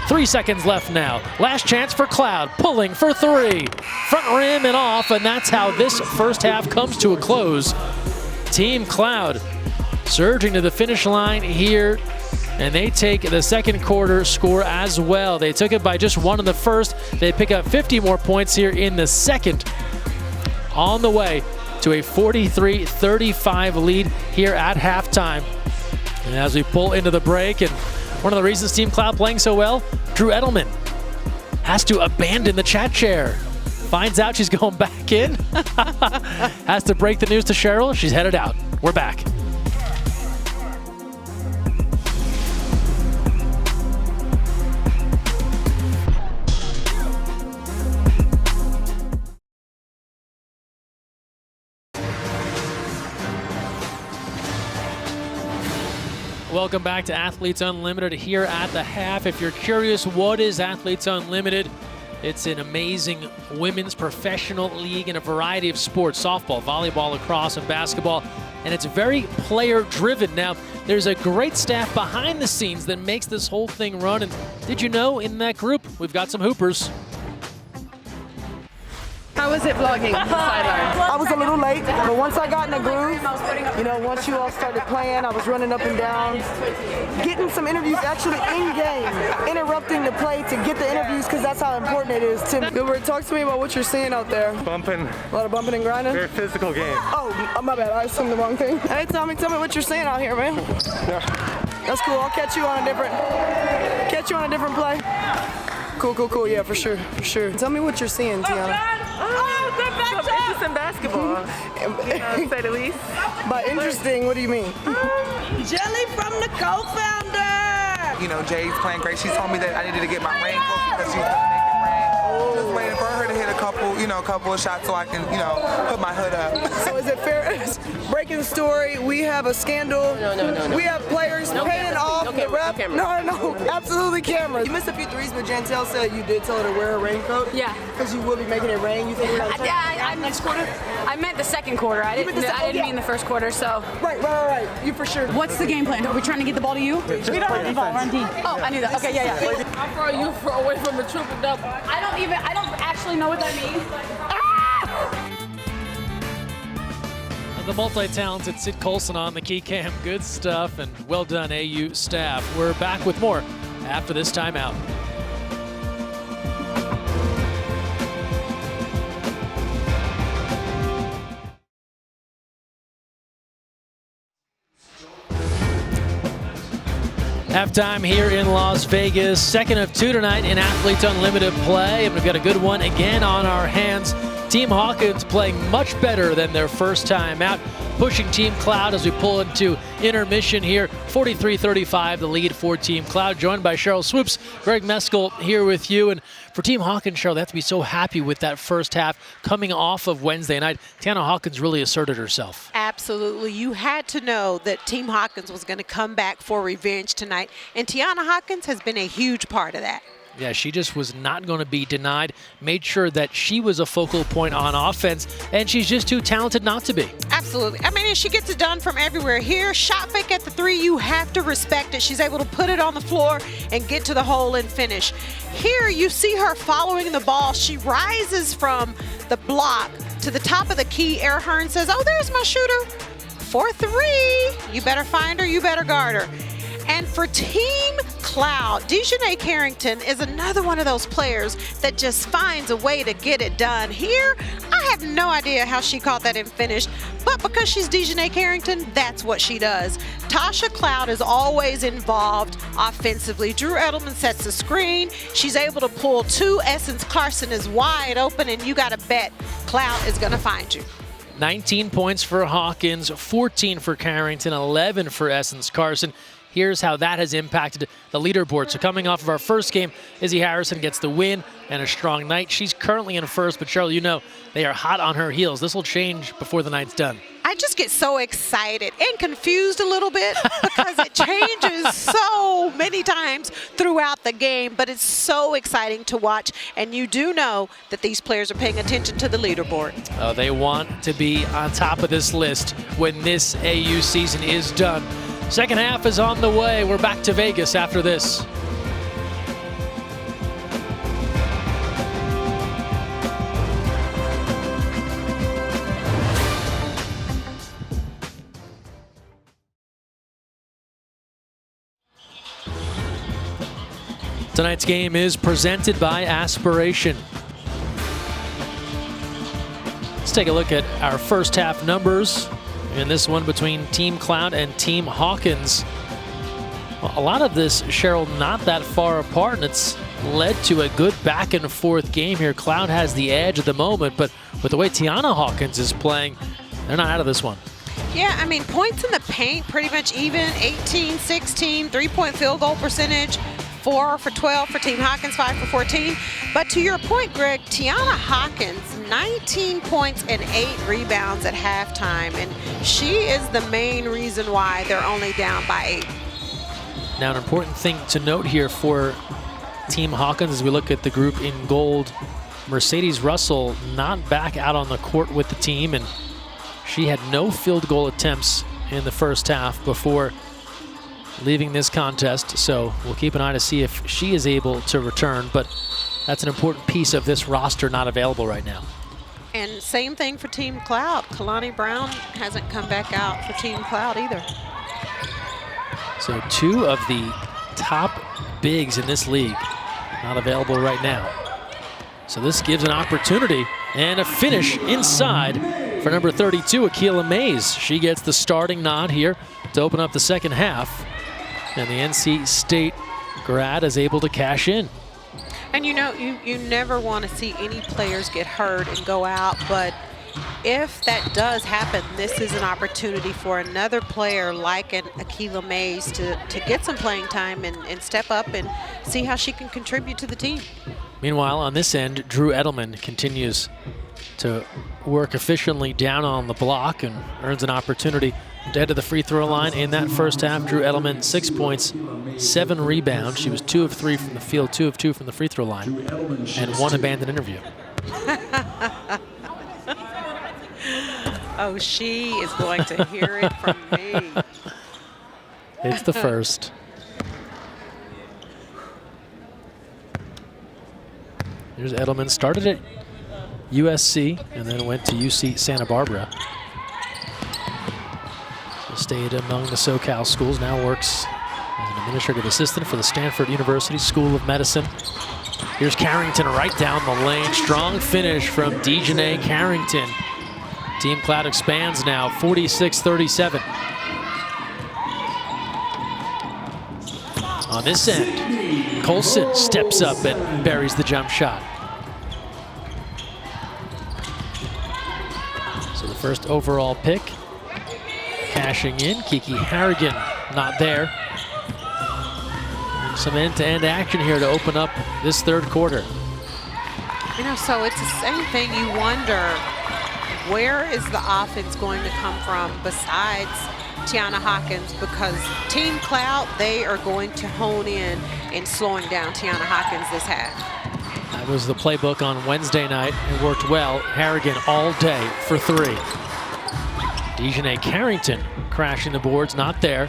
3 seconds left now. Last chance for Cloud, pulling for three. Front rim and off, and that's how this first half comes to a close. Team Cloud surging to the finish line here, and they take the second quarter score as well. They took it by just one in the first. They pick up 50 more points here in the second. On the way to a 43-35 lead here at halftime. And as we pull into the break, and one of the reasons Team Cloud playing so well, Drew Edelman has to abandon the chat chair. Finds out she's going back in. Has to break the news to Cheryl. She's headed out. We're back. Welcome back to Athletes Unlimited here at the half. If you're curious, what is Athletes Unlimited? It's an amazing women's professional league in a variety of sports, softball, volleyball, lacrosse, and basketball, and it's very player-driven. Now, there's a great staff behind the scenes that makes this whole thing run, and did you know in that group, we've got some hoopers. How was it vlogging the sideline? I was a little late, but once I got in the groove, you know, once you all started playing, I was running up and down, getting some interviews actually in-game, interrupting the play to get the interviews because that's how important it is to me. Gilbert, talk to me about what you're seeing out there. Bumping. A lot of bumping and grinding? Very physical game. Oh, my bad. I assumed the wrong thing. Hey, tell me what you're seeing out here, man. Yeah. That's cool. I'll catch you on a different play. Cool. Yeah, for sure. Tell me what you're seeing, Tiana. Some interesting basketball, to say the least. By interesting, what do you mean? Jelly from the co-founder. You know, Jay's playing great. She told me that I needed to get my raincoat because she was gonna make it rain. Just waiting for her to hit a couple of shots so I can, put my hood up. So is it fair? Breaking story, we have a scandal. No. We have players paying off the rep. No, absolutely cameras. You missed a few threes, but Jantel said you did tell her to wear a raincoat. Yeah. Because you will be making it rain. You think we're not next quarter? I meant the second quarter. I didn't mean the first quarter, so. Right. You for sure. What's the game plan? Are we trying to get the ball to you? We don't have the ball. We're on D. Oh, I knew that. Okay, yeah. How far you away from a triple double? I don't actually know what that means. The multi-talented Sid Colson on the key cam. Good stuff, and well done, AU staff. We're back with more after this timeout. Halftime here in Las Vegas. Second of two tonight in Athletes Unlimited play, and we've got a good one again on our hands. Team Hawkins playing much better than their first time out, pushing Team Cloud as we pull into intermission here. 43-35, the lead for Team Cloud, joined by Cheryl Swoops. Greg Meskel here with you. And for Team Hawkins, Cheryl, they have to be so happy with that first half coming off of Wednesday night. Tiana Hawkins really asserted herself. Absolutely. You had to know that Team Hawkins was going to come back for revenge tonight, and Tiana Hawkins has been a huge part of that. Yeah, she just was not going to be denied, made sure that she was a focal point on offense, and she's just too talented not to be. Absolutely. I mean, she gets it done from everywhere. Here, shot fake at the three, you have to respect it. She's able to put it on the floor and get to the hole and finish. Here, you see her following the ball. She rises from the block to the top of the key. Hearn says, oh, there's my shooter for three. You better find her, you better guard her. And for Team Cloud, Dejanay Carrington is another one of those players that just finds a way to get it done. Here, I have no idea how she caught that and finished, but because she's Dejanay Carrington, that's what she does. Tasha Cloud is always involved offensively. Drew Edelman sets the screen. She's able to pull two. Essence Carson is wide open, and you got to bet Cloud is going to find you. 19 points for Hawkins, 14 for Carrington, 11 for Essence Carson. Here's how that has impacted the leaderboard. So coming off of our first game, Izzy Harrison gets the win and a strong night. She's currently in first, but Cheryl, you know they are hot on her heels. This will change before the night's done. I just get so excited and confused a little bit because it changes so many times throughout the game, but it's so exciting to watch, and you do know that these players are paying attention to the leaderboard. They want to be on top of this list when this AU season is done. Second half is on the way. We're back to Vegas after this. Tonight's game is presented by Aspiration. Let's take a look at our first half numbers in this one between Team Cloud and Team Hawkins. Well, a lot of this, Cheryl, not that far apart, and it's led to a good back and forth game here. Cloud has the edge at the moment, but with the way Tiana Hawkins is playing, they're not out of this one. Yeah, I mean, points in the paint, pretty much even, 18-16, three-point field goal percentage, 4 for 12 for Team Hawkins, 5 for 14. But to your point, Greg, Tiana Hawkins, 19 points and 8 rebounds at halftime, and she is the main reason why they're only down by 8. Now, an important thing to note here for Team Hawkins as we look at the group in gold, Mercedes Russell not back out on the court with the team, and she had no field goal attempts in the first half before leaving this contest, so we'll keep an eye to see if she is able to return, but that's an important piece of this roster not available right now. And same thing for Team Cloud. Kalani Brown hasn't come back out for Team Cloud either. So 2 of the top bigs in this league not available right now. So this gives an opportunity and a finish inside for number 32, Akila Maze. She gets the starting nod here to open up the second half. And the NC State grad is able to cash in. And you know, you never want to see any players get hurt and go out, but if that does happen, this is an opportunity for another player like an Akila Maze to get some playing time and step up and see how she can contribute to the team. Meanwhile, on this end, Drew Edelman continues to work efficiently down on the block and earns an opportunity to head to the free throw line in that first half. Drew Edelman, 6 points, 7 rebounds. She was 2 of 3 from the field, 2 of 2 from the free throw line, and 1 abandoned interview. Oh, she is going to hear it from me. It's the first. Here's Edelman. Started at USC and then went to UC Santa Barbara. Stayed among the SoCal schools. Now works as an administrative assistant for the Stanford University School of Medicine. Here's Carrington right down the lane. Strong finish from Dejanay Carrington. Team Cloud expands now, 46-37. On this end, Colson steps up and buries the jump shot. So the first overall pick, cashing in, Kiki Harrigan not there. Some end-to-end action here to open up this third quarter. You know, so it's the same thing. You wonder, where is the offense going to come from besides Tiana Hawkins? Because Team Cloud, they are going to hone in slowing down Tiana Hawkins this half. That was the playbook on Wednesday night. It worked well. Harrigan all day for 3. Dejanay Carrington crashing the boards, not there.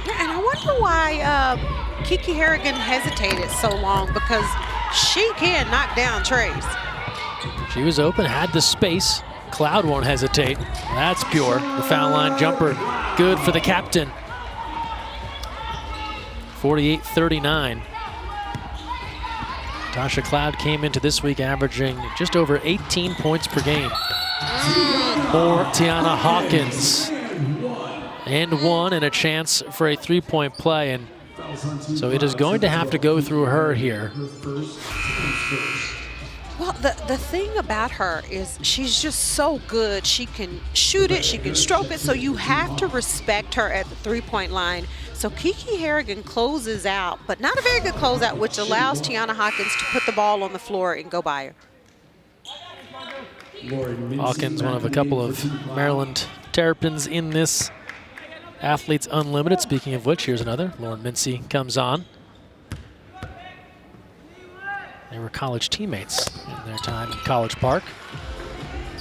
Yeah, and I wonder why Kiki Harrigan hesitated so long, because she can knock down trays. She was open, had the space. Cloud won't hesitate. That's pure. The foul line jumper, good for the captain. 48-39. Tasha Cloud came into this week averaging just over 18 points per game. For Tiana Hawkins. And 1 and a chance for a 3-point play. And so it is going to have to go through her here. Well, the thing about her is she's just so good. She can shoot it, she can stroke it, so you have to respect her at the 3-point line. So Kiki Harrigan closes out, but not a very good closeout, which allows Tiana Hawkins to put the ball on the floor and go by her. Hawkins, one of a couple of Maryland Terrapins in this Athletes Unlimited. Speaking of which, here's another. Lauren Mincy comes on. They were college teammates in their time in College Park.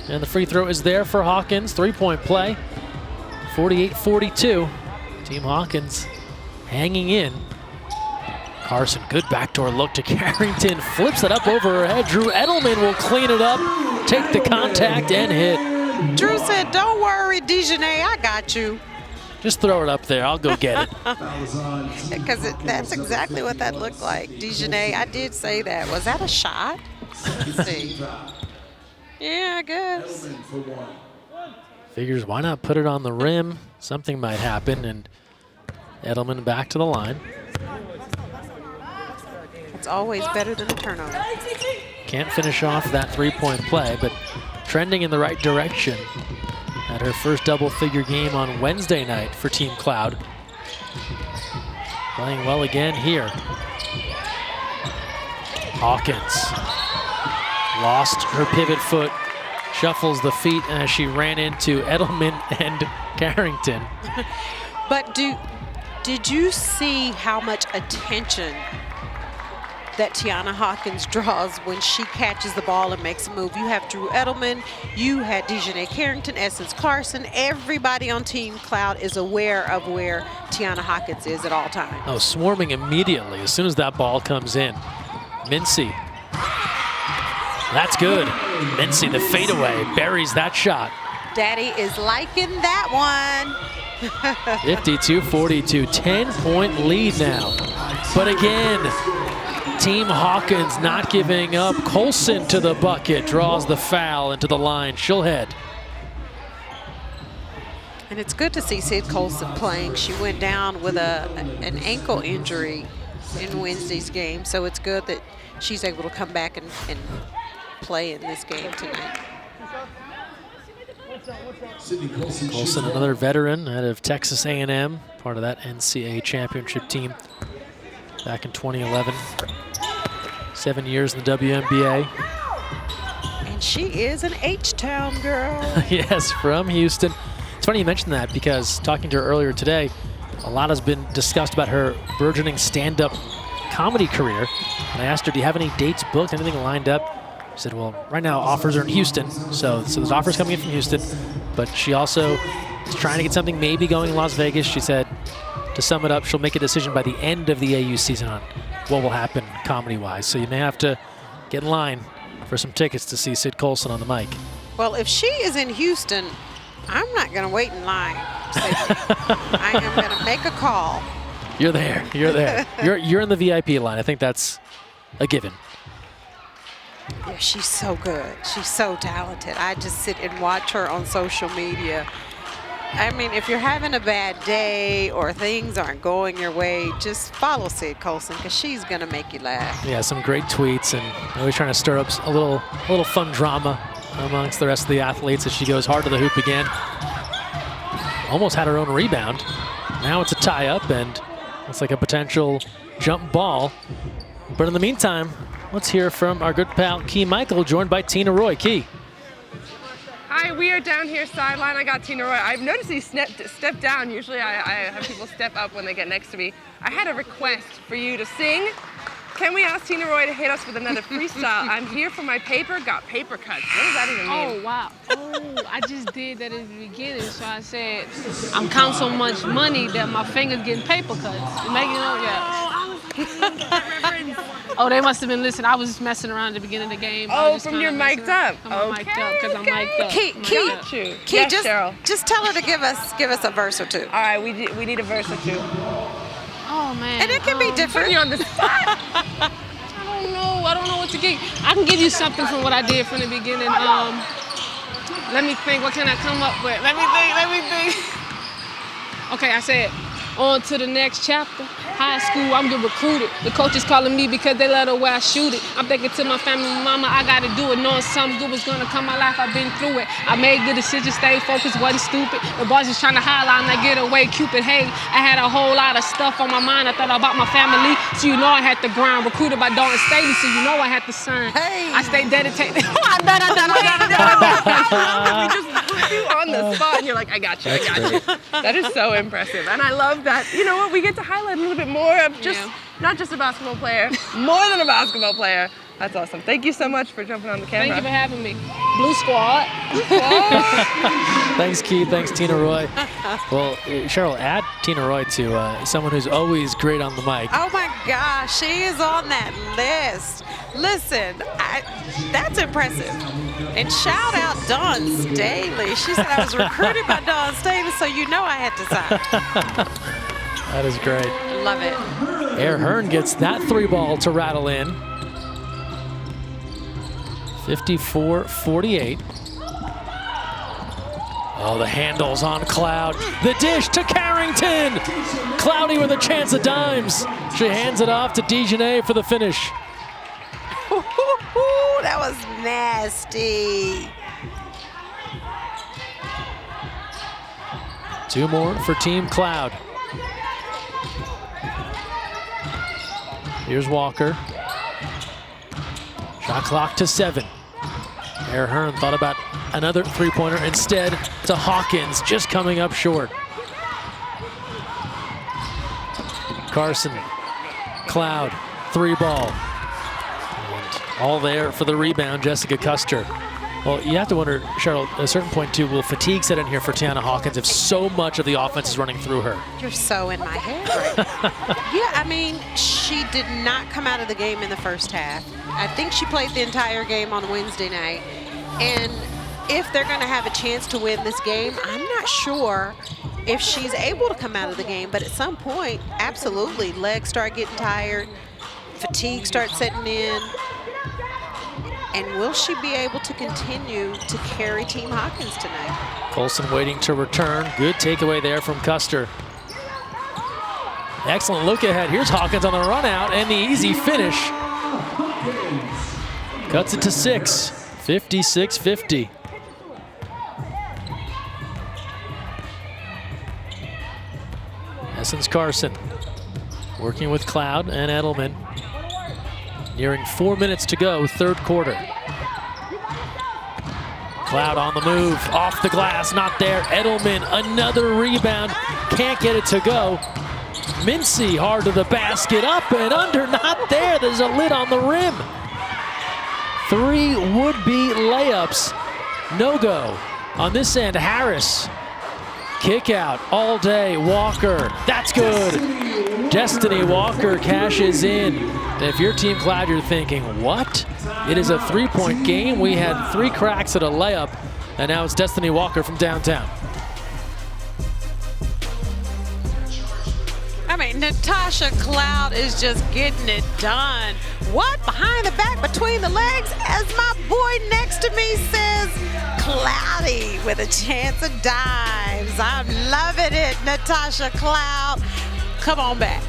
And the free throw is there for Hawkins. 3-point play. 48-42. Team Hawkins hanging in. Carson, good backdoor look to Carrington. Flips it up over her head. Drew Edelman will clean it up, take the contact, and hit. Drew said, don't worry, Dejanay, I got you. Just throw it up there. I'll go get it. Because that's exactly what that looked like. Dejanay, I did say that. Was that a shot? Let's see. Yeah, I guess. Figures, why not put it on the rim? Something might happen, and Edelman back to the line. It's always better than a turnover. Can't finish off that 3-point play, but trending in the right direction. Had her first double-figure game on Wednesday night for Team Cloud. Playing well again here. Hawkins lost her pivot foot, shuffles the feet as she ran into Edelman and Carrington. But did you see how much attention that Tiana Hawkins draws when she catches the ball and makes a move? You have Drew Edelman, you had Dejanay Carrington, Essence Carson. Everybody on Team Cloud is aware of where Tiana Hawkins is at all times. Oh, swarming immediately as soon as that ball comes in. Mincy. That's good. Mincy, the fadeaway, buries that shot. Daddy is liking that one. 52-42, 10-point lead now. But again, Team Hawkins not giving up. Colson to the bucket, draws the foul into the line. She'll head. And it's good to see Sid Colson playing. She went down with an ankle injury in Wednesday's game, so it's good that she's able to come back and play in this game tonight. Colson, another veteran out of Texas A&M, part of that NCAA championship team back in 2011. 7 years in the WNBA. And she is an H-Town girl. Yes, from Houston. It's funny you mentioned that because talking to her earlier today, a lot has been discussed about her burgeoning stand-up comedy career. And I asked her, do you have any dates booked, anything lined up? She said, well, right now offers are in Houston, so there's offers coming in from Houston, but she also is trying to get something maybe going in Las Vegas. She said, to sum it up, she'll make a decision by the end of the AU season on what will happen comedy-wise. So you may have to get in line for some tickets to see Sid Colson on the mic. Well, if she is in Houston, I'm not going to wait in line. I am going to make a call. You're there. You're there. You're in the VIP line. I think that's a given. Yeah, she's so good. She's so talented. I just sit and watch her on social media. I mean, if you're having a bad day or things aren't going your way, just follow Sid Colson because she's going to make you laugh. Yeah, some great tweets and always trying to stir up a little fun drama amongst the rest of the athletes as she goes hard to the hoop again. Almost had her own rebound. Now it's a tie-up and it's like a potential jump ball. But in the meantime, let's hear from our good pal Key Michael, joined by Tina Roy. Key. Hi, we are down here sideline. I got Tina Roy. I've noticed you step down. Usually I have people step up when they get next to me. I had a request for you to sing. Can we ask Tina Roy to hit us with another freestyle? I'm here for my paper, got paper cuts. What does that even mean? Oh, wow. Oh, I just did that at the beginning. So I said, I'm counting so much money that my fingers getting paper cuts. You make it up, yeah. Oh, they must have been listening. I was just messing around at the beginning of the game. Oh, from your mic'd up. I'm mic'd up because I'm mic'd up. Key, Yes, Cheryl. Just tell her to give us a verse or two. All right, we need a verse or two. Oh, man. And it can be different. Put you on the spot. I don't know what to give. I can give you something from what I did from the beginning. Let me think. What can I come up with? Let me think. Okay, I said, on to the next chapter. High school, I'm getting recruited. The coach is calling me because they let her where I shoot it. I'm thinking to my family, mama, I gotta do it. Knowing something good was gonna come my life, I've been through it. I made good decisions, stayed focused, wasn't stupid. The boys was trying to highlight and I get away, Cupid. Hey, I had a whole lot of stuff on my mind. I thought about my family, so you know I had to grind. Recruited by Dalton Staley, so you know I had to sign. Hey. I stayed dedicated. We just put you on the spot and you're like, I got you. That is so impressive. And I love that, you know what, we get to highlight a little bit more of just, not just a basketball player, more than a basketball player. That's awesome. Thank you so much for jumping on the camera. Thank you for having me. Blue Squad. Thanks, Keith. Thanks, Tina Roy. Well, Cheryl, add Tina Roy to someone who's always great on the mic. Oh, my gosh. She is on that list. Listen, that's impressive. And shout out Dawn Staley. She said I was recruited by Dawn Staley, so you know I had to sign. That is great. Love it. Air Hearn gets that three ball to rattle in. 54-48. Oh, the handles on Cloud. The dish to Carrington. Cloudy with a chance of dimes. She hands it off to Dejanay for the finish. That was nasty. 2 more for Team Cloud. Here's Walker. Shot clock to 7. Air Hearn thought about another three-pointer. Instead, to Hawkins, just coming up short. Carson, Cloud, 3-ball. And all there for the rebound, Jessica Custer. Well, you have to wonder, Cheryl, at a certain point too, will fatigue set in here for Tiana Hawkins if so much of the offense is running through her? You're so in my head right now. Yeah, I mean, she did not come out of the game in the first half. I think she played the entire game on Wednesday night. And if they're going to have a chance to win this game, I'm not sure if she's able to come out of the game. But at some point, absolutely, legs start getting tired, fatigue starts setting in. And will she be able to continue to carry Team Hawkins tonight? Colson waiting to return. Good takeaway there from Custer. Excellent look ahead. Here's Hawkins on the run out and the easy finish. Cuts it to 6, 56-50. Essence Carson working with Cloud and Edelman. Nearing 4 minutes to go, third quarter. Cloud on the move, off the glass, not there. Edelman, another rebound, can't get it to go. Mincy hard to the basket, up and under, not there. There's a lid on the rim. 3 would-be layups, no go. On this end, Harris. Kick out all day, Walker, that's good. Destiny Walker cashes in. If you're Team Cloud, you're thinking, what? It is a 3-point game. We had 3 cracks at a layup, and now it's Destiny Walker from downtown. I mean, Natasha Cloud is just getting it done. What? Behind the back, between the legs, as my boy next to me says, Cloudy with a chance of dimes. I'm loving it, Natasha Cloud. Come on back.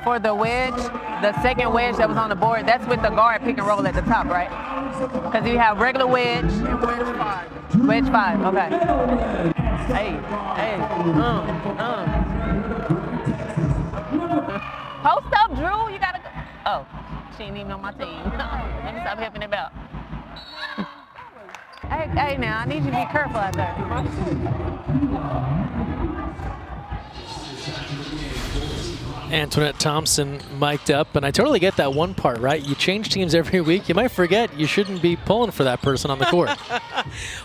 For the wedge, the second wedge that was on the board, that's with the guard pick and roll at the top, right? Because you have regular wedge. Wedge 5, okay. Hey. Post up, Drew, you gotta go. Oh, she ain't even on my team. Let me stop helping about. Hey, now, I need you to be careful out there. Antoinette Thompson mic'd up, and I totally get that one part, right? You change teams every week. You might forget you shouldn't be pulling for that person on the court.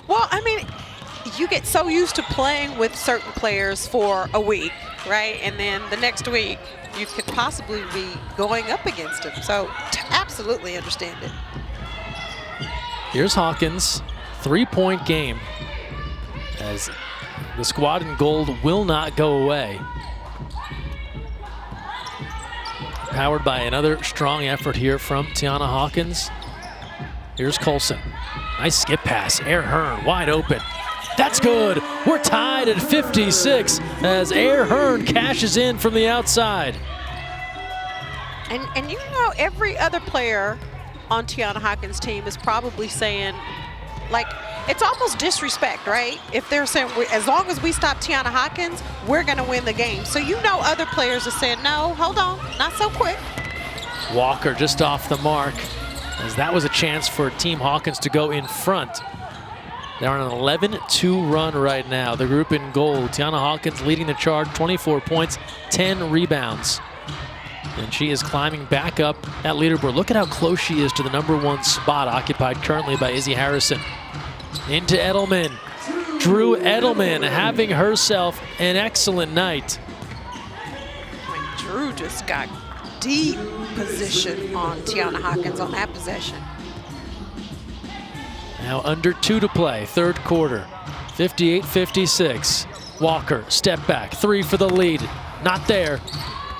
Well, I mean, you get so used to playing with certain players for a week, right? And then the next week, you could possibly be going up against them. So absolutely understand it. Here's Hawkins, 3-point game, as the squad in gold will not go away. Powered by another strong effort here from Tiana Hawkins. Here's Colson. Nice skip pass. Air Hearn wide open. That's good. We're tied at 56 as Air Hearn cashes in from the outside. And you know, every other player on Tiana Hawkins' team is probably saying, like, it's almost disrespect, right? If they're saying, as long as we stop Tiana Hawkins, we're going to win the game. So you know other players are saying, no, hold on, not so quick. Walker just off the mark, as that was a chance for Team Hawkins to go in front. They're on an 11-2 run right now. The group in gold, Tiana Hawkins leading the charge, 24 points, 10 rebounds. And she is climbing back up that leaderboard. Look at how close she is to the #1 spot, occupied currently by Izzy Harrison. Into Edelman. Drew Edelman having herself an excellent night. Drew just got deep position on Tiana Hawkins on that possession. Now under 2 to play, third quarter, 58-56. Walker, step back, 3 for the lead. Not there.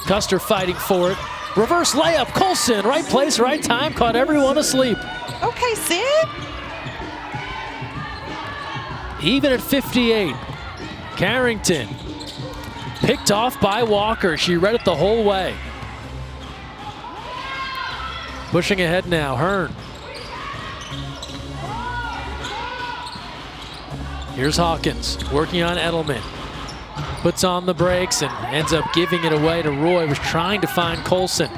Custer fighting for it. Reverse layup, Colson, right place, right time, caught everyone asleep. Okay, Sid. Even at 58, Carrington picked off by Walker. She read it the whole way. Pushing ahead now, Hearn. Here's Hawkins working on Edelman. Puts on the brakes and ends up giving it away to Roy. Was trying to find Colson.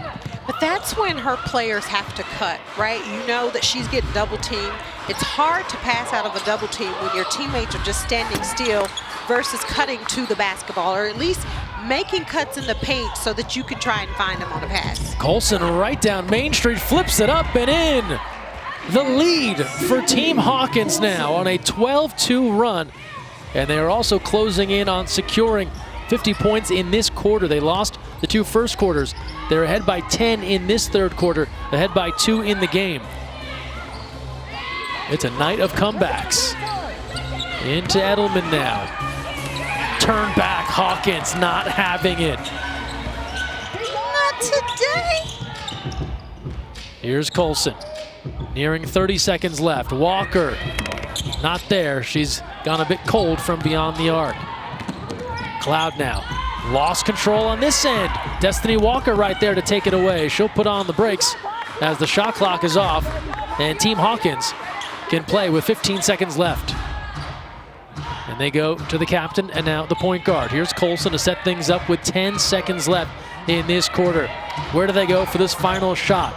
But that's when her players have to cut, right? You know that she's getting double teamed. It's hard to pass out of a double team when your teammates are just standing still versus cutting to the basketball, or at least making cuts in the paint so that you can try and find them on a pass. Colson right down Main Street, flips it up and in. the lead for Team Hawkins now on a 12-2 run. And they are also closing in on securing 50 points in this quarter. They lost the 2 first quarters. They're ahead by 10 in this third quarter, ahead by 2 in the game. It's a night of comebacks. Into Edelman now. Turn back, Hawkins not having it. Not today. Here's Colson, nearing 30 seconds left. Walker, not there. She's gone a bit cold from beyond the arc. Cloud now, lost control on this end. Destiny Walker right there to take it away. She'll put on the brakes as the shot clock is off, and Team Hawkins can play with 15 seconds left. And they go to the captain and now the point guard. Here's Colson to set things up with 10 seconds left in this quarter. Where do they go for this final shot?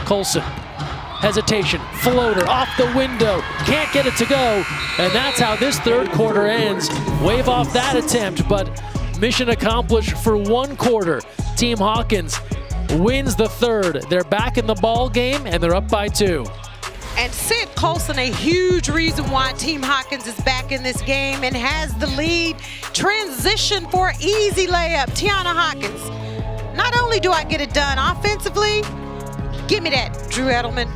Colson, hesitation, floater off the window, can't get it to go, and that's how this third quarter ends. Wave off that attempt, but mission accomplished for 1 quarter. Team Hawkins wins the third. They're back in the ball game and they're up by 2. And Sid Colson, a huge reason why Team Hawkins is back in this game and has the lead. Transition for easy layup, Tiana Hawkins. Not only do I get it done offensively, give me that, Drew Edelman.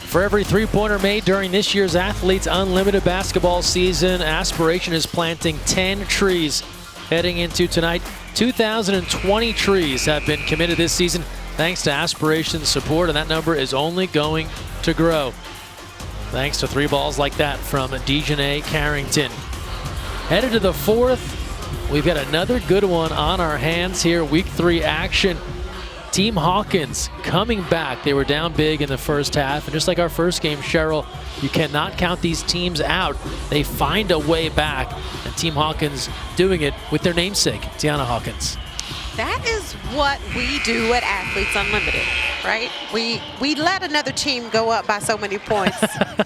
For every 3-pointer made during this year's Athletes Unlimited basketball season, Aspiration is planting 10 trees heading into tonight. 2,020 trees have been committed this season thanks to Aspiration's support, and that number is only going to grow thanks to 3 balls like that from Dejanay Carrington. Headed to the 4th, we've got another good one on our hands here. Week 3 action. Team Hawkins coming back. They were down big in the first half, and just like our first game, Cheryl, you cannot count these teams out. They find a way back, and Team Hawkins doing it with their namesake, Tiana Hawkins. That is what we do at Athletes Unlimited, right? We let another team go up by so many points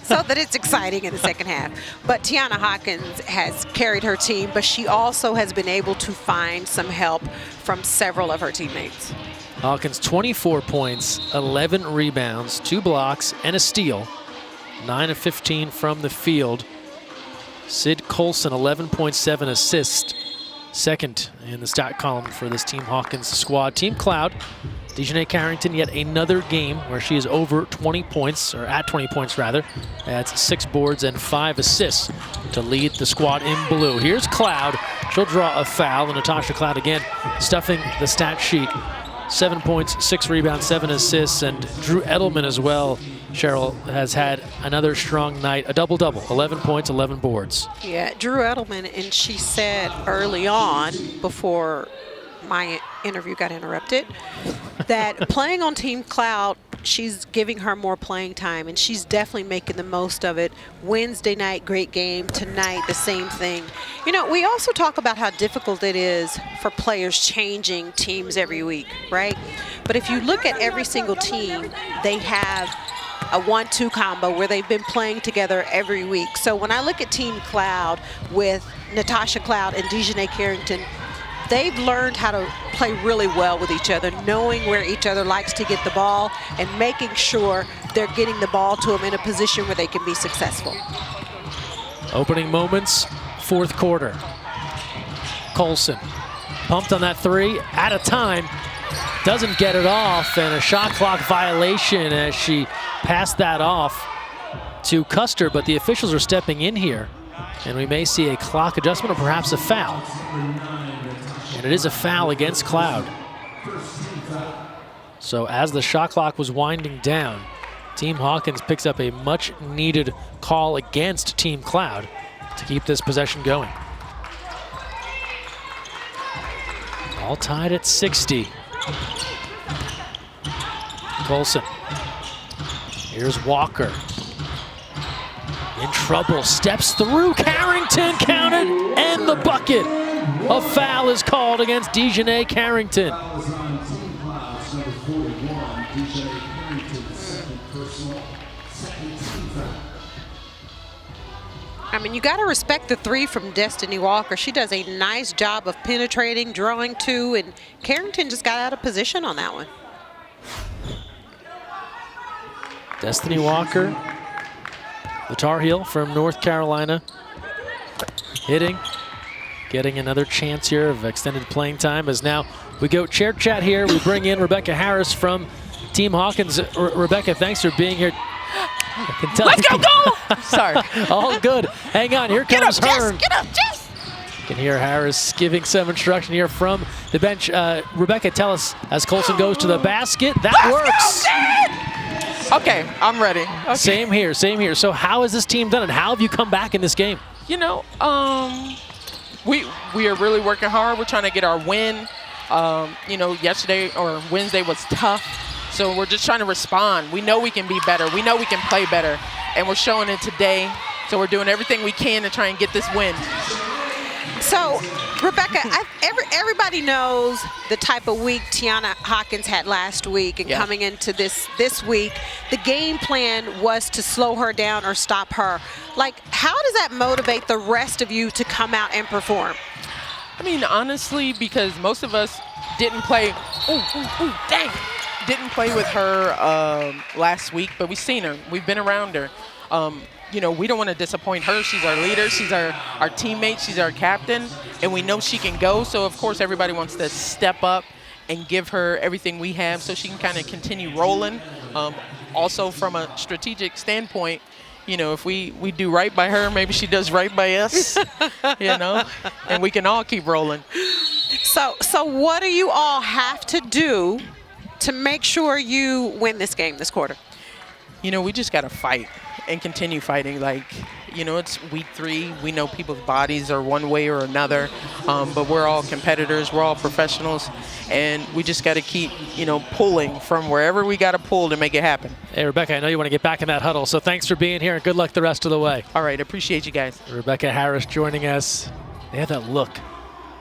so that it's exciting in the second half. But Tiana Hawkins has carried her team, but she also has been able to find some help from several of her teammates. Hawkins, 24 points, 11 rebounds, 2 blocks, and a steal. 9 of 15 from the field. Sid Colson, 11.7 assists. Second in the stat column for this Team Hawkins squad. Team Cloud, Dejanay Carrington, yet another game where she is over 20 points, or at 20 points rather. Adds 6 boards and 5 assists to lead the squad in blue. Here's Cloud. She'll draw a foul, and Natasha Cloud again stuffing the stat sheet. 7 points, 6 rebounds, 7 assists, and Drew Edelman as well. Cheryl has had another strong night, a double-double, 11 points, 11 boards. Yeah, Drew Edelman, and she said early on, before my interview got interrupted, that playing on Team Cloud, she's giving her more playing time, and she's definitely making the most of it. Wednesday night, great game. Tonight, the same thing. You know, we also talk about how difficult it is for players changing teams every week, right? But if you look at every single team, they have a 1-2 combo where they've been playing together every week. So when I look at Team Cloud with Natasha Cloud and Dejanay Carrington, they've learned how to play really well with each other, knowing where each other likes to get the ball and making sure they're getting the ball to them in a position where they can be successful. Opening moments, 4th quarter. Colson pumped on that 3, out of time, doesn't get it off, and a shot clock violation as she passed that off to Custer, but the officials are stepping in here, and we may see a clock adjustment or perhaps a foul. And it is a foul against Cloud. So as the shot clock was winding down, Team Hawkins picks up a much needed call against Team Cloud to keep this possession going. All tied at 60. Colson. Here's Walker. In trouble, steps through, Carrington counted, and the bucket. A foul is called against Dejanay Carrington. I mean, you got to respect the 3 from Destiny Walker. She does a nice job of penetrating, drawing to, and Carrington just got out of position on that one. Destiny Walker, the Tar Heel from North Carolina, hitting, getting another chance here of extended playing time as now we go chair chat here. We bring in Rebecca Harris from Team Hawkins. Rebecca, thanks for being here. Let's go, goal! Sorry. All good. Hang on, here comes Hearn. Get up, Jess! You can hear Harris giving some instruction here from the bench. Rebecca, tell us, as Colson goes to the basket, that works. Okay, I'm ready. Okay. Same here, same here. So how has this team done it? How have you come back in this game? You know, we are really working hard. We're trying to get our win. You know, yesterday or Wednesday was tough. So we're just trying to respond. We know we can be better. We know we can play better. And we're showing it today. So we're doing everything we can to try and get this win. So, Rebecca, everybody knows the type of week Tiana Hawkins had last week, and coming into this week, the game plan was to slow her down or stop her. Like, how does that motivate the rest of you to come out and perform? I mean, honestly, because most of us didn't play. Dang! Didn't play with her last week, but we've seen her. We've been around her. You know, we don't want to disappoint her. She's our leader. She's our teammate. She's our captain, and we know she can go. So, of course, everybody wants to step up and give her everything we have so she can kind of continue rolling. Also, from a strategic standpoint, you know, if we do right by her, maybe she does right by us, you know, and we can all keep rolling. So what do you all have to do to make sure you win this game this quarter? You know, we just got to fight and continue fighting. Like, you know, it's week 3. We know people's bodies are one way or another, but we're all competitors. We're all professionals, and we just got to keep, you know, pulling from wherever we got to pull to make it happen. Hey, Rebecca, I know you want to get back in that huddle, so thanks for being here, and good luck the rest of the way. All right, appreciate you guys. Rebecca Harris joining us. They have that look.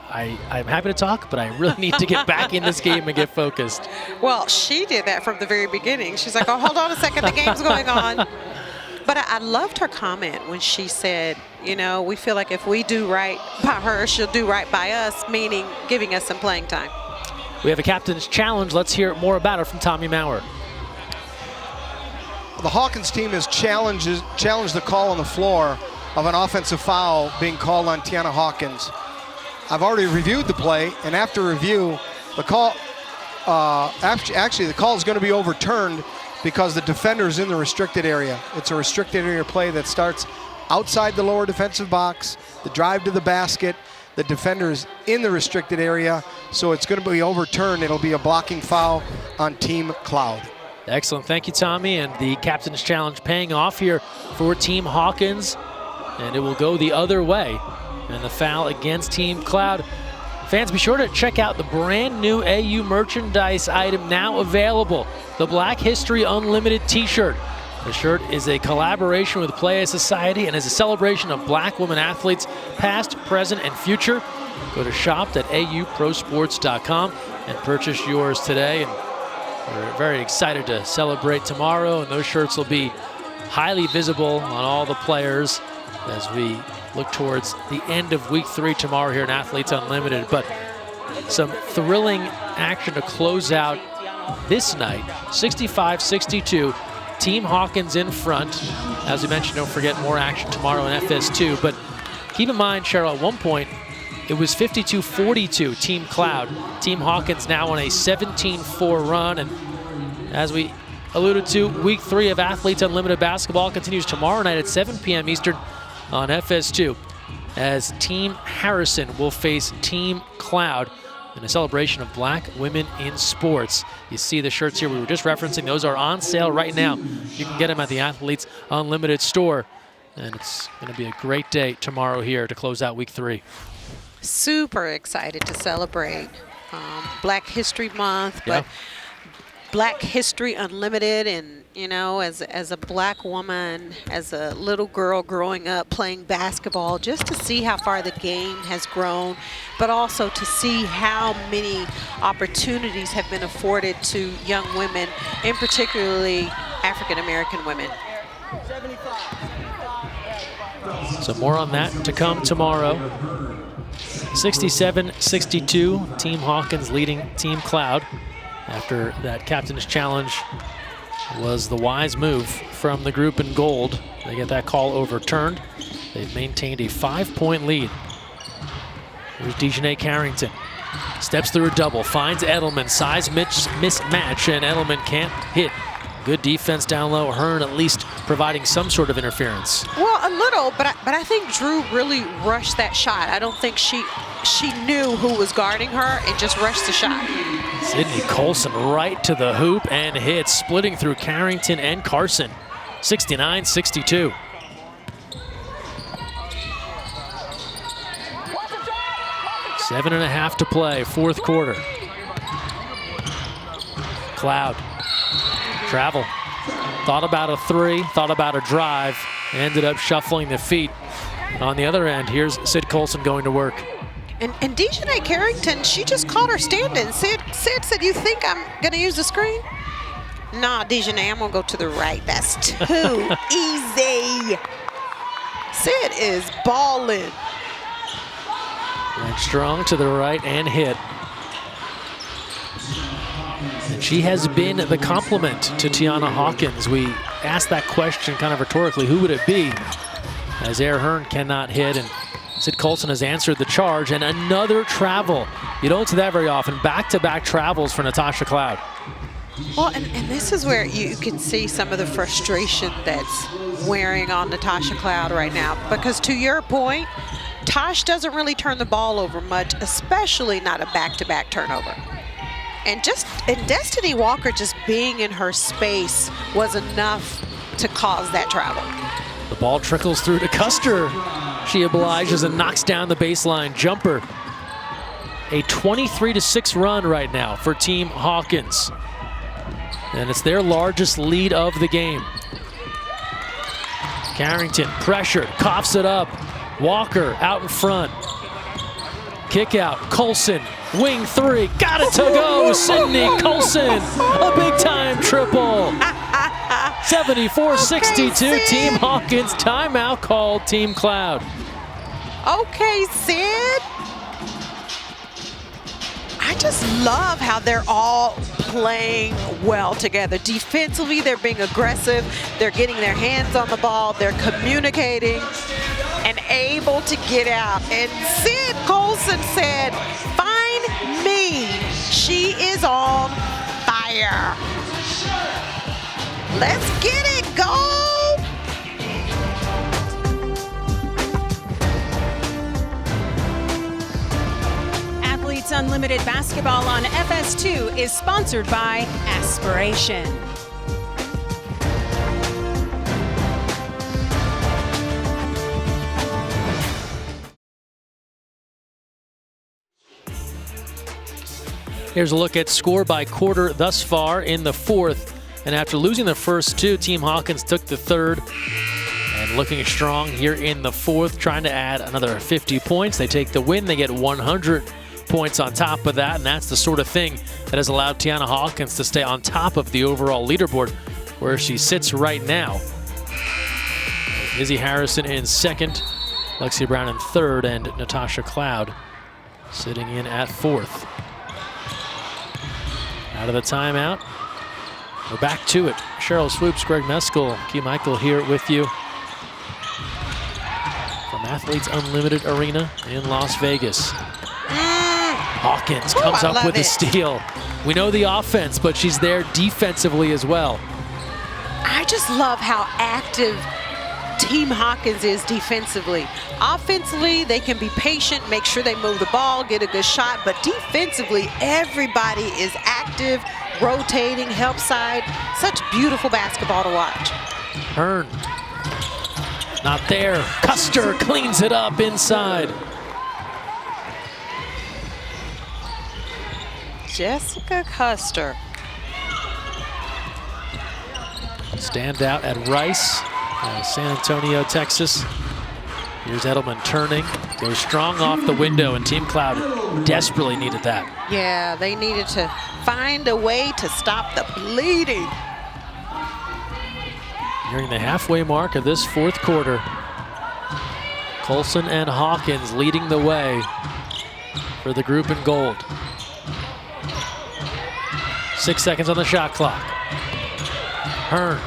I'm happy to talk, but I really need to get back in this game and get focused. Well, she did that from the very beginning. She's like, oh, hold on a second, the game's going on. But I loved her comment when she said, you know, we feel like if we do right by her, she'll do right by us, meaning giving us some playing time. We have a captain's challenge. Let's hear more about it from Tommy Maurer. The Hawkins team has challenged the call on the floor of an offensive foul being called on Tiana Hawkins. I've already reviewed the play, and after review, the call, actually the call is going to be overturned because the defender is in the restricted area. It's a restricted area play that starts outside the lower defensive box, the drive to the basket, the defender is in the restricted area, so it's going to be overturned. It'll be a blocking foul on Team Cloud. Excellent, thank you, Tommy, and the captain's challenge paying off here for Team Hawkins, and it will go the other way. And the foul against Team Cloud. Fans, be sure to check out the brand new AU merchandise item now available, the Black History Unlimited t-shirt. The shirt is a collaboration with Playa Society and is a celebration of black women athletes, past, present, and future. Go to shop.auprosports.com and purchase yours today. And we're very excited to celebrate tomorrow, and those shirts will be highly visible on all the players as we look towards the end of week 3 tomorrow here in Athletes Unlimited. But some thrilling action to close out this night. 65-62, Team Hawkins in front. As we mentioned, don't forget more action tomorrow in FS2. But keep in mind, Cheryl, at one point, it was 52-42 Team Cloud. Team Hawkins now on a 17-4 run. And as we alluded to, week 3 of Athletes Unlimited basketball continues tomorrow night at 7 p.m. Eastern on FS2, as Team Harrison will face Team Cloud in a celebration of black women in sports. You see the shirts here we were just referencing. Those are on sale right now. You can get them at the Athletes Unlimited store. And it's going to be a great day tomorrow here to close out week 3. Super excited to celebrate Black History Month, but Black History Unlimited, and you know, as a black woman, as a little girl growing up playing basketball, just to see how far the game has grown, but also to see how many opportunities have been afforded to young women, and particularly African American women. So more on that to come tomorrow. 67-62, Team Hawkins leading Team Cloud after that captain's challenge was the wise move from the group in gold. They get that call overturned. They've maintained a 5-point lead. Here's Dejanay Carrington. Steps through a double, finds Edelman, size mismatch, and Edelman can't hit. Good defense down low. Hearn at least providing some sort of interference. Well, a little, but I think Drew really rushed that shot. I don't think she knew who was guarding her and just rushed the shot. Sydney Colson right to the hoop and hits, splitting through Carrington and Carson. 69-62. Seven and a half to play, fourth quarter. Cloud. Travel. Thought about a three, thought about a drive, ended up shuffling the feet. On the other end, here's Sid Colson going to work. And Dejanay Carrington, she just caught her standing. Sid said, "You think I'm gonna use the screen?" Nah, Dejanay, I'm gonna go to the right. That's too easy. Sid is balling. Went strong to the right and hit. And she has been the complement to Tiana Hawkins. We asked that question kind of rhetorically, who would it be? As Hearn cannot hit, and Sid Colson has answered the charge, and another travel. You don't see that very often. Back-to-back travels for Natasha Cloud. Well, and this is where you can see some of the frustration that's wearing on Natasha Cloud right now. Because to your point, Tosh doesn't really turn the ball over much, especially not a back-to-back turnover. And Destiny Walker just being in her space was enough to cause that travel. The ball trickles through to Custer. She obliges and knocks down the baseline jumper. A 23-6 run right now for Team Hawkins. And it's their largest lead of the game. Carrington pressured, coughs it up. Walker out in front. Kick out, Colson, wing three, got it to go, Sydney Colson, a big time triple. 74-62, Team Hawkins, timeout called Team Cloud. Okay, Sid. I just love how they're all playing well together. Defensively, they're being aggressive. They're getting their hands on the ball. They're communicating and able to get out. And Sid Colson said, "Find me." She is on fire. Let's get it, go! Athletes Unlimited Basketball on FS2 is sponsored by Aspiration. Here's a look at score by quarter thus far in the fourth. And after losing the first two, Team Hawkins took the third. And looking strong here in the fourth, trying to add another 50 points. They take the win, they get 100 points on top of that, and that's the sort of thing that has allowed Tiana Hawkins to stay on top of the overall leaderboard, where she sits right now. Izzy Harrison in second, Lexi Brown in third, and Natasha Cloud sitting in at fourth. Out of the timeout. We're back to it. Cheryl Swoops, Greg Meskel, Key Michael here with you from Athletes Unlimited Arena in Las Vegas. Hawkins comes up with a steal. We know the offense, but she's there defensively as well. I just love how active Team Hawkins is defensively. Offensively, they can be patient, make sure they move the ball, get a good shot, but defensively, everybody is active, rotating, help side. Such beautiful basketball to watch. Hearn, not there. Custer cleans it up inside. Jessica Custer. Stand out at Rice, San Antonio, Texas. Here's Edelman turning, goes strong off the window, and Team Cloud desperately needed that. Yeah, they needed to find a way to stop the bleeding. Nearing the halfway mark of this fourth quarter. Colson and Hawkins leading the way for the group in gold. 6 seconds on the shot clock. Hearn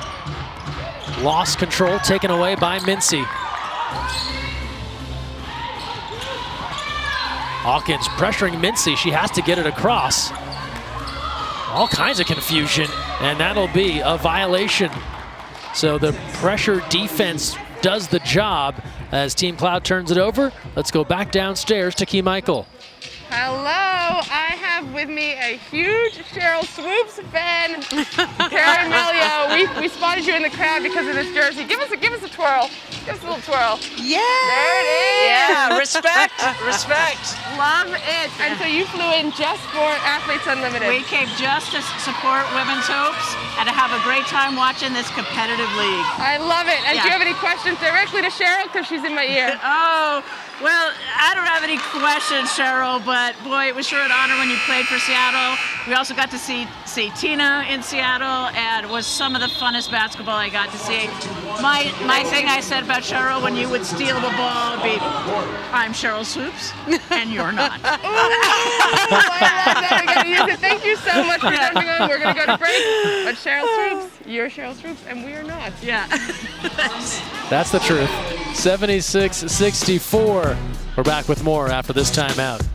lost control, taken away by Mincy. Hawkins pressuring Mincy. She has to get it across. All kinds of confusion, and that'll be a violation. So the pressure defense does the job as Team Cloud turns it over. Let's go back downstairs to Key Michael. Hello, I have with me a huge Cheryl Swoops fan, Karen Melio. We spotted you in the crowd because of this jersey. Give us a twirl. Give us a little twirl. Yeah. There it is. Yeah, respect, respect. Love it. And so you flew in just for Athletes Unlimited. We came just to support women's hopes and to have a great time watching this competitive league. I love it. And do you have any questions directly to Cheryl? Because she's in my ear. Oh, well, I don't have any questions, Cheryl, but boy, it was sure an honor when you played for Seattle. We also got to see Tina in Seattle, and it was some of the funnest basketball I got to see. My thing I said about Cheryl when you would steal the ball would be, I'm Cheryl Swoops, and you're not. Ooh, I love that. I gotta use it. Thank you so much for jumping on. We're gonna go to break. But Cheryl Swoops, you're Cheryl Swoops, and we are not. Yeah. That's the truth. 76-64. We're back with more after this timeout.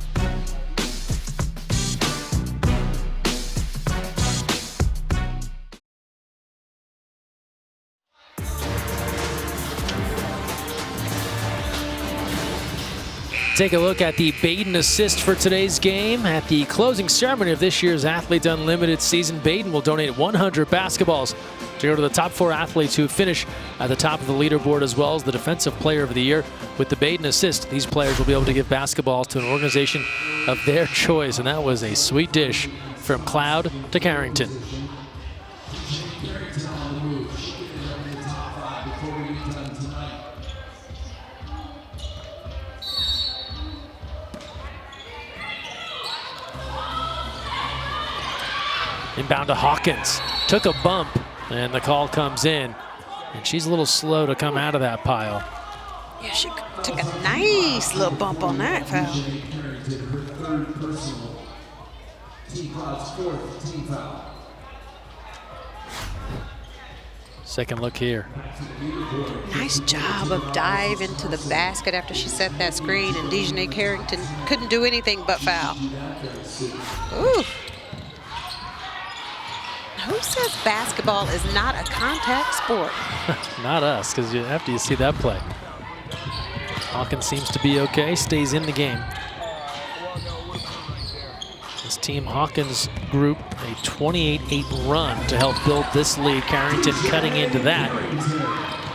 Take a look at the Baden assist for today's game. At the closing ceremony of this year's Athletes Unlimited season, Baden will donate 100 basketballs to go to the top 4 athletes who finish at the top of the leaderboard, as well as the Defensive Player of the Year. With the Baden assist, these players will be able to give basketballs to an organization of their choice, and that was a sweet dish from Cloud to Carrington. Inbound to Hawkins. Took a bump, and the call comes in. And she's a little slow to come out of that pile. Yeah, she took a nice little bump on that foul. Second look here. Nice job of diving to the basket after she set that screen, and Dejanay Carrington couldn't do anything but foul. Ooh. Who says basketball is not a contact sport? Not us, because after you see that play. Hawkins seems to be okay, stays in the game. This Team Hawkins group, a 28-8 run to help build this lead. Carrington cutting into that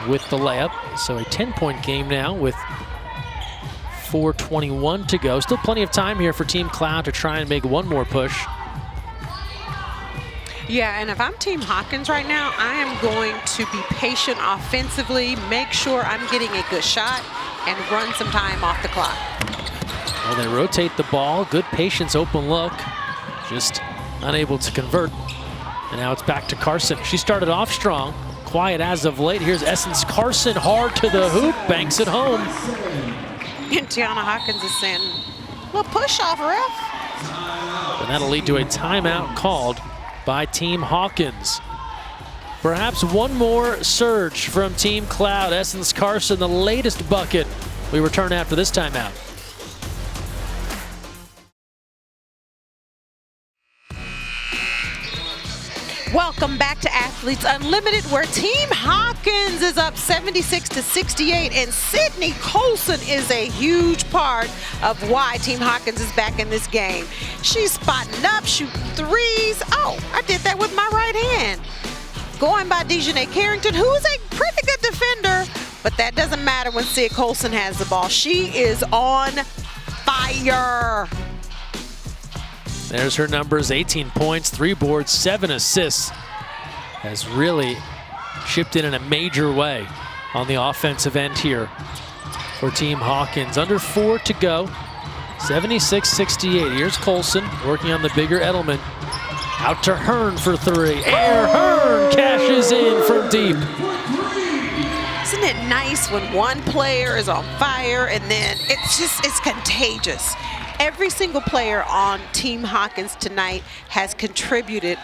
with the layup. So a 10-point game now with 4:21 to go. Still plenty of time here for Team Cloud to try and make one more push. Yeah, and if I'm Team Hawkins right now, I am going to be patient offensively, make sure I'm getting a good shot, and run some time off the clock. Well, they rotate the ball. Good patience, open look. Just unable to convert. And now it's back to Carson. She started off strong, quiet as of late. Here's Essence Carson, hard to the hoop, banks it home. And Tiana Hawkins is saying, well, push off, ref. And that'll lead to a timeout called by Team Hawkins. Perhaps one more surge from Team Cloud. Essence Carson, the latest bucket. We return after this timeout. Welcome back to Athletes Unlimited, where Team Hawkins is up 76-68, and Sydney Colson is a huge part of why Team Hawkins is back in this game. She's spotting up, shooting threes. Oh, I did that with my right hand. Going by Dejanay Carrington, who is a pretty good defender, but that doesn't matter when Sid Colson has the ball. She is on fire. There's her numbers, 18 points, 3 boards, 7 assists. Has really shipped in a major way on the offensive end here for Team Hawkins. Under 4 to go, 76-68. Here's Colson working on the bigger Edelman. Out to Hearn for 3. Hearn cashes in from deep. Isn't it nice when one player is on fire and then it's contagious. Every single player on Team Hawkins tonight has contributed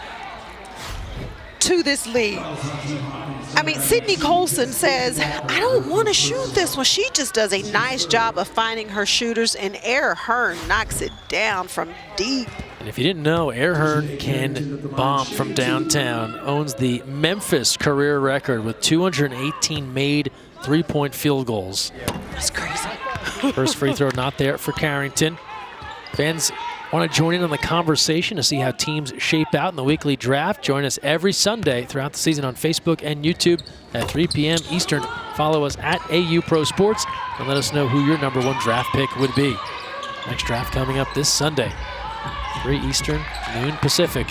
to this league. I mean, Sydney Colson says, I don't want to shoot this one. She just does a nice job of finding her shooters, and Air Hearn knocks it down from deep. And if you didn't know, Air Hearn can bomb from downtown, owns the Memphis career record with 218 made three-point field goals. That's crazy. First free throw not there for Carrington. Fans want to join in on the conversation to see how teams shape out in the weekly draft. Join us every Sunday throughout the season on Facebook and YouTube at 3 p.m. Eastern. Follow us at AU Pro Sports and let us know who your #1 draft pick would be. Next draft coming up this Sunday, 3 Eastern, noon Pacific.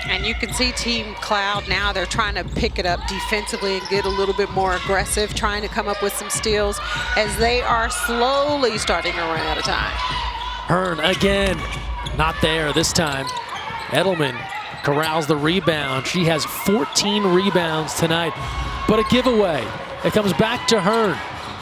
And you can see Team Cloud now, they're trying to pick it up defensively and get a little bit more aggressive, trying to come up with some steals as they are slowly starting to run out of time. Hearn again, not there this time. Edelman corrals the rebound. She has 14 rebounds tonight, but a giveaway. It comes back to Hearn.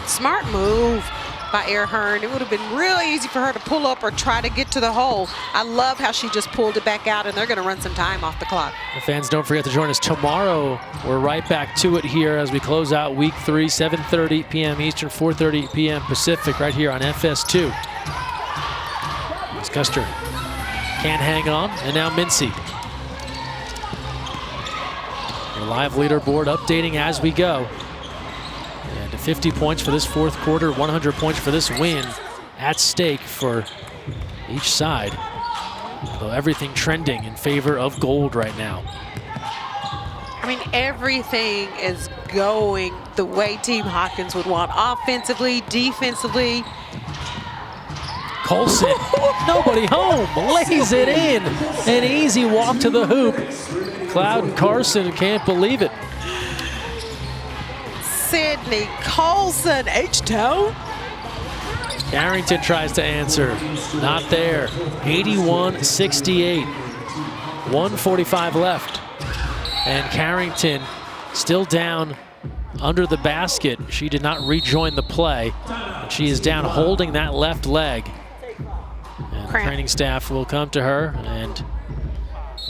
Smart move by Air Hearn. It would have been real easy for her to pull up or try to get to the hole. I love how she just pulled it back out, and they're going to run some time off the clock. The fans, don't forget to join us tomorrow. We're right back to it here as we close out week 3, 7:30 p.m. Eastern, 4:30 p.m. Pacific, right here on FS2. Custer can't hang on, and now Mincy. Your live leaderboard updating as we go. And 50 points for this fourth quarter, 100 points for this win at stake for each side. So everything trending in favor of gold right now. I mean, everything is going the way Team Hawkins would want. Offensively, defensively. Colson, nobody home, lays it in. An easy walk to the hoop. Cloud and Carson can't believe it. Sydney Colson, H-Town. Carrington tries to answer, not there. 81-68, 1:45 left. And Carrington still down under the basket. She did not rejoin the play. And she is down holding that left leg. And the training staff will come to her, and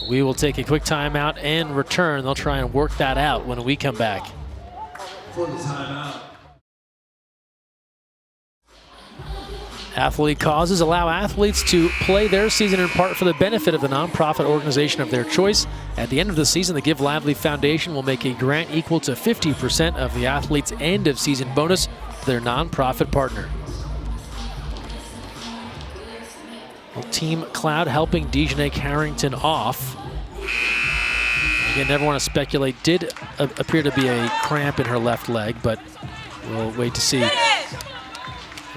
we will take a quick timeout and return. They'll try and work that out when we come back. For the timeout. Athlete causes allow athletes to play their season in part for the benefit of the nonprofit organization of their choice. At the end of the season, the Give Lively Foundation will make a grant equal to 50% of the athlete's end of season bonus to their nonprofit partner. Well, Team Cloud helping Dejanay Carrington off. Again, never want to speculate. Did appear to be a cramp in her left leg, but we'll wait to see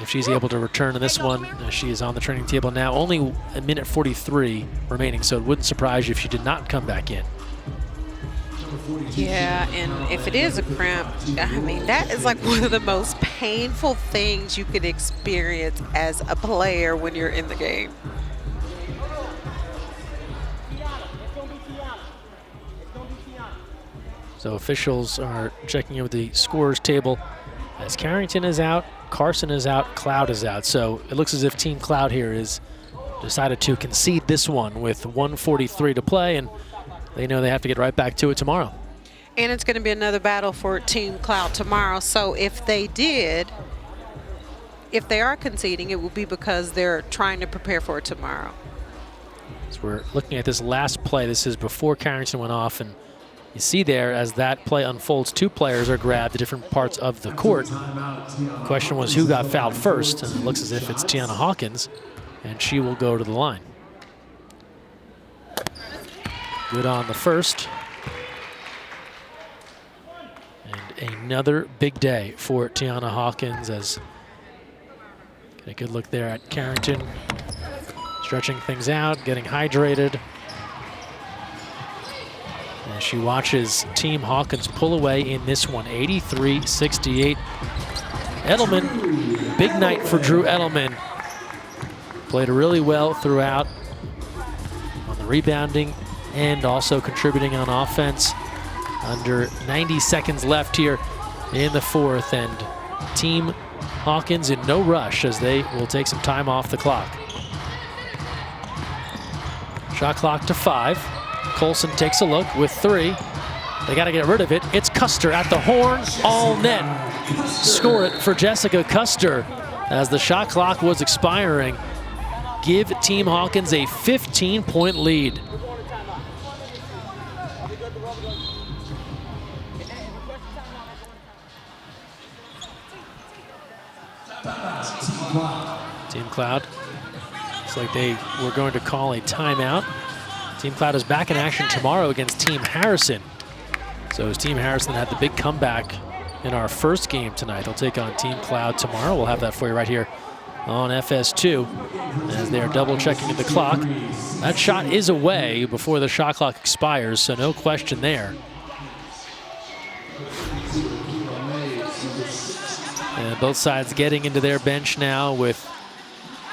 if she's able to return in this one. She is on the training table now. Only a minute 43 remaining, so it wouldn't surprise you if she did not come back in. Yeah, and if it is a cramp, I mean, that is like one of the most painful things you could experience as a player when you're in the game. So officials are checking in with the scorers table. As Carrington is out, Carson is out, Cloud is out. So it looks as if Team Cloud here is decided to concede this one with 1:43 to play, and they know they have to get right back to it tomorrow. And it's going to be another battle for Team Cloud tomorrow. So if they are conceding, it will be because they're trying to prepare for it tomorrow. So we're looking at this last play. This is before Carrington went off, and you see there as that play unfolds, two players are grabbed at different parts of the court. The question was who got fouled first, and it looks as if it's Tiana Hawkins, and she will go to the line. Good on the first. And another big day for Tiana Hawkins as get a good look there at Carrington. Stretching things out, getting hydrated. And she watches Team Hawkins pull away in this one, 83-68. Edelman, big night for Drew Edelman. Played really well throughout on the rebounding and also contributing on offense. Under 90 seconds left here in the fourth, and Team Hawkins in no rush as they will take some time off the clock. Shot clock to 5. Colson takes a look with 3. They got to get rid of it. It's Custer at the horn, all net. Score it for Jessica Custer as the shot clock was expiring. Give Team Hawkins a 15-point lead. Team Cloud, looks like they were going to call a timeout. Team Cloud is back in action tomorrow against Team Harrison. So as Team Harrison had the big comeback in our first game tonight, they'll take on Team Cloud tomorrow. We'll have that for you right here on FS2 as they are double checking the clock. That shot is away before the shot clock expires, so no question there. And both sides getting into their bench now with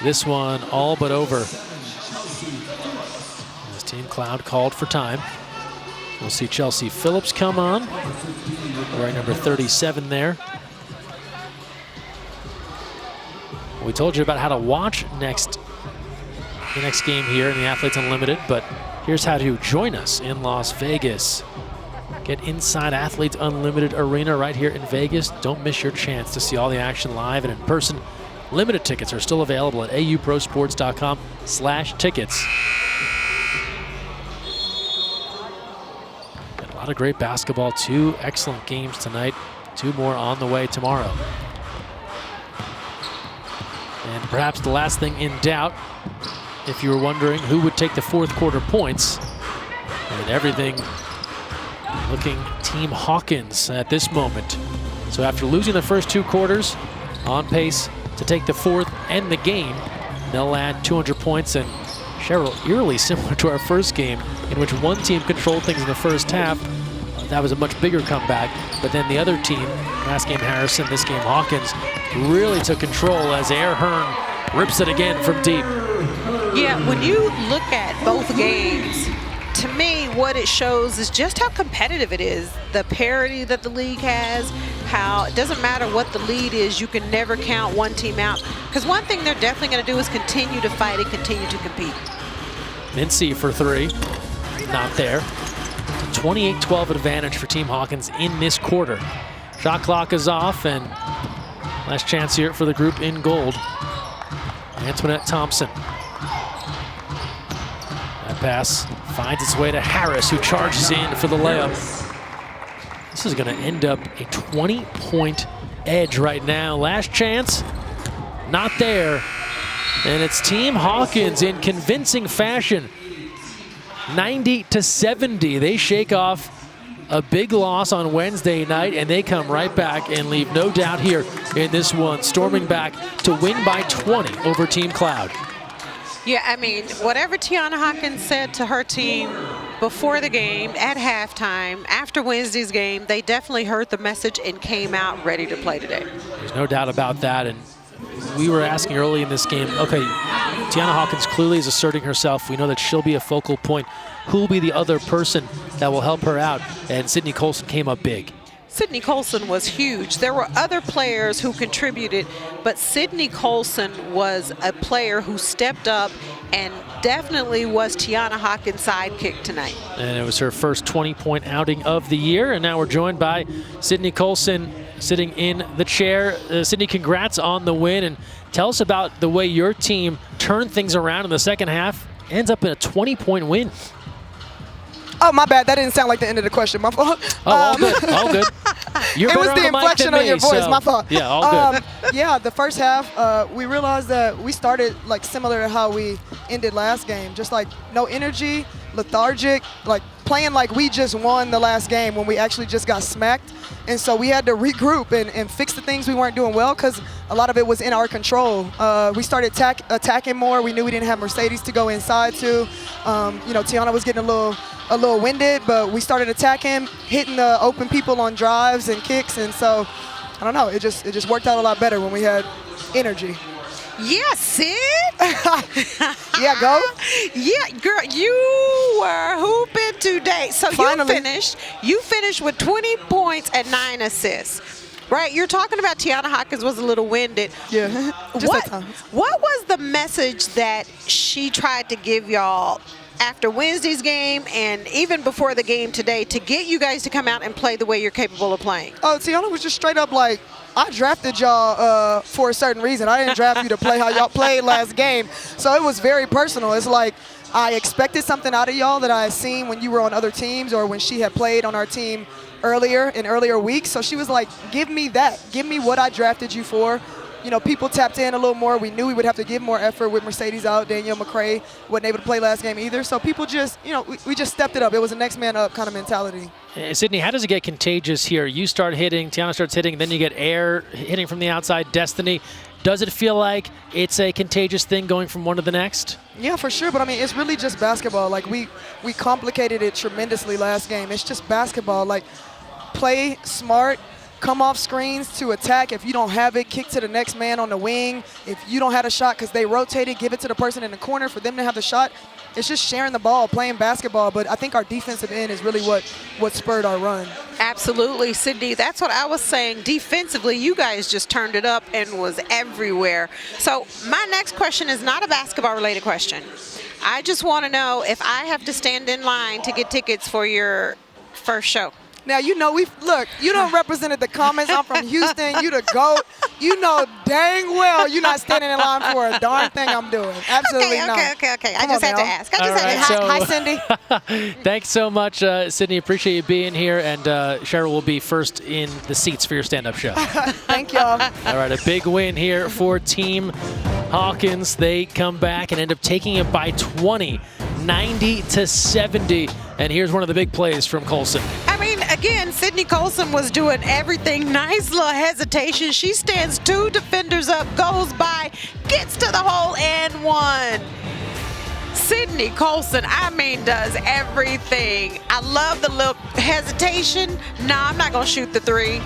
this one all but over. As Team Cloud called for time. We'll see Chelsea Phillips come on. Wearing number 37 there. We told you about how to watch the next game here in the Athletes Unlimited, but here's how to join us in Las Vegas. Get inside Athletes Unlimited Arena right here in Vegas. Don't miss your chance to see all the action live and in person. Limited tickets are still available at auprosports.com/tickets. And a lot of great basketball. 2 excellent games tonight. 2 more on the way tomorrow. And perhaps the last thing in doubt, if you were wondering who would take the fourth quarter points, and everything looking Team Hawkins at this moment. So after losing the first 2 quarters, on pace to take the fourth and the game, they'll add 200 points. And Cheryl, eerily similar to our first game, in which one team controlled things in the first half. That was a much bigger comeback, but then the other team, last game Harrison, this game Hawkins, really took control as Air Hearn rips it again from deep. Yeah, when you look at both games, to me, what it shows is just how competitive it is. The parity that the league has, how it doesn't matter what the lead is, you can never count one team out. Because one thing they're definitely going to do is continue to fight and continue to compete. Mincy for 3, not there. 28-12 advantage for Team Hawkins in this quarter. Shot clock is off, and last chance here for the group in gold. Antoinette Thompson. That pass finds its way to Harris, who charges in for the layup. This is going to end up a 20-point edge right now. Last chance, not there. And it's Team Hawkins in convincing fashion. 90-70. They shake off a big loss on Wednesday night, and they come right back and leave no doubt here in this one, storming back to win by 20 over Team Cloud. Yeah, I mean, whatever Tiana Hawkins said to her team before the game, at halftime, after Wednesday's game, they definitely heard the message and came out ready to play today. There's no doubt about that. And we were asking early in this game, okay, Tiana Hawkins clearly is asserting herself. We know that she'll be a focal point. Who will be the other person that will help her out? And Sydney Colson came up big. Sydney Colson was huge. There were other players who contributed, but Sydney Colson was a player who stepped up and definitely was Tiana Hawkins' sidekick tonight. And it was her first 20-point outing of the year. And now we're joined by Sydney Colson sitting in the chair. Sydney, congrats on the win, and tell us about the way your team turned things around in the second half. Ends up in a 20-point win. Oh, my bad. That didn't sound like the end of the question. My fault. Oh, all good. All good. You're it was the inflection on your voice. So, my fault. Yeah, all good. Yeah, the first half, we realized that we started like similar to how we ended last game. Just like no energy, lethargic, like playing like we just won the last game when we actually just got smacked. And so we had to regroup and fix the things we weren't doing well because a lot of it was in our control. We started attacking more. We knew we didn't have Mercedes to go inside to. You know, Tiana was getting a little winded, but we started attacking, hitting the open people on drives and kicks, and so I don't know. It just worked out a lot better when we had energy. Yeah, Sid. Yeah, go. Yeah, girl, you were hooping today. So Finally. you finished with 20 points and 9 assists. Right, you're talking about Tiana Hawkins was a little winded. Yeah, just at times. What was the message that she tried to give y'all after Wednesday's game and even before the game today to get you guys to come out and play the way you're capable of playing? Oh, Tiana was just straight up like, I drafted y'all for a certain reason. I didn't draft you to play how y'all played last game. So it was very personal. It's like I expected something out of y'all that I had seen when you were on other teams or when she had played on our team earlier weeks. So she was like, give me that. Give me what I drafted you for. You know, people tapped in a little more. We knew we would have to give more effort with Mercedes out. Danielle McCray wasn't able to play last game either. So people just, you know, we just stepped it up. It was a next man up kind of mentality. Sydney, how does it get contagious here? You start hitting, Tiana starts hitting, then you get Air hitting from the outside, Destiny. Does it feel like it's a contagious thing going from one to the next? Yeah, for sure. But, I mean, it's really just basketball. Like, we complicated it tremendously last game. It's just basketball. Like, play smart. Come off screens to attack. If you don't have it, kick to the next man on the wing. If you don't have a shot because they rotated, give it to the person in the corner for them to have the shot. It's just sharing the ball, playing basketball. But I think our defensive end is really what spurred our run. Absolutely, Sydney. That's what I was saying. Defensively, you guys just turned it up and was everywhere. So my next question is not a basketball-related question. I just want to know if I have to stand in line to get tickets for your first show. Now, you know, look, you done represented the Comets. I'm from Houston. You the GOAT. You know dang well you're not standing in line for a darn thing I'm doing. Absolutely not. Okay. I just had to ask. Hi, Cindy. Thanks so much, Sydney. Appreciate you being here. And Cheryl will be first in the seats for your stand-up show. Thank y'all. All right, a big win here for Team Hawkins. They come back and end up taking it by 20, 90-70. And here's one of the big plays from Colson. I mean, again, Sydney Colson was doing everything. Nice little hesitation. She stands 2 defenders up, goes by, gets to the hole, and one. Sydney Colson, I mean, does everything. I love the little hesitation. No, I'm not going to shoot the 3.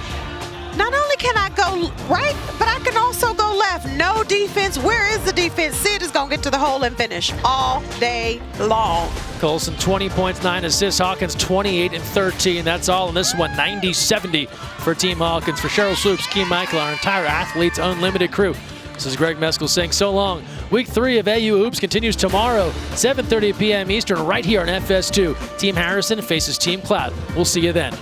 Not only can I go right, but I can also go left. No defense. Where is the defense? Sid is going to get to the hole and finish all day long. Colson, 20 points, 9 assists. Hawkins, 28 and 13. That's all in this one, 90-70 for Team Hawkins. For Cheryl Swoops, Keem Michael, our entire Athletes Unlimited crew, this is Greg Meskel saying so long. Week 3 of AU Hoops continues tomorrow, 7:30 p.m. Eastern, right here on FS2. Team Harrison faces Team Cloud. We'll see you then.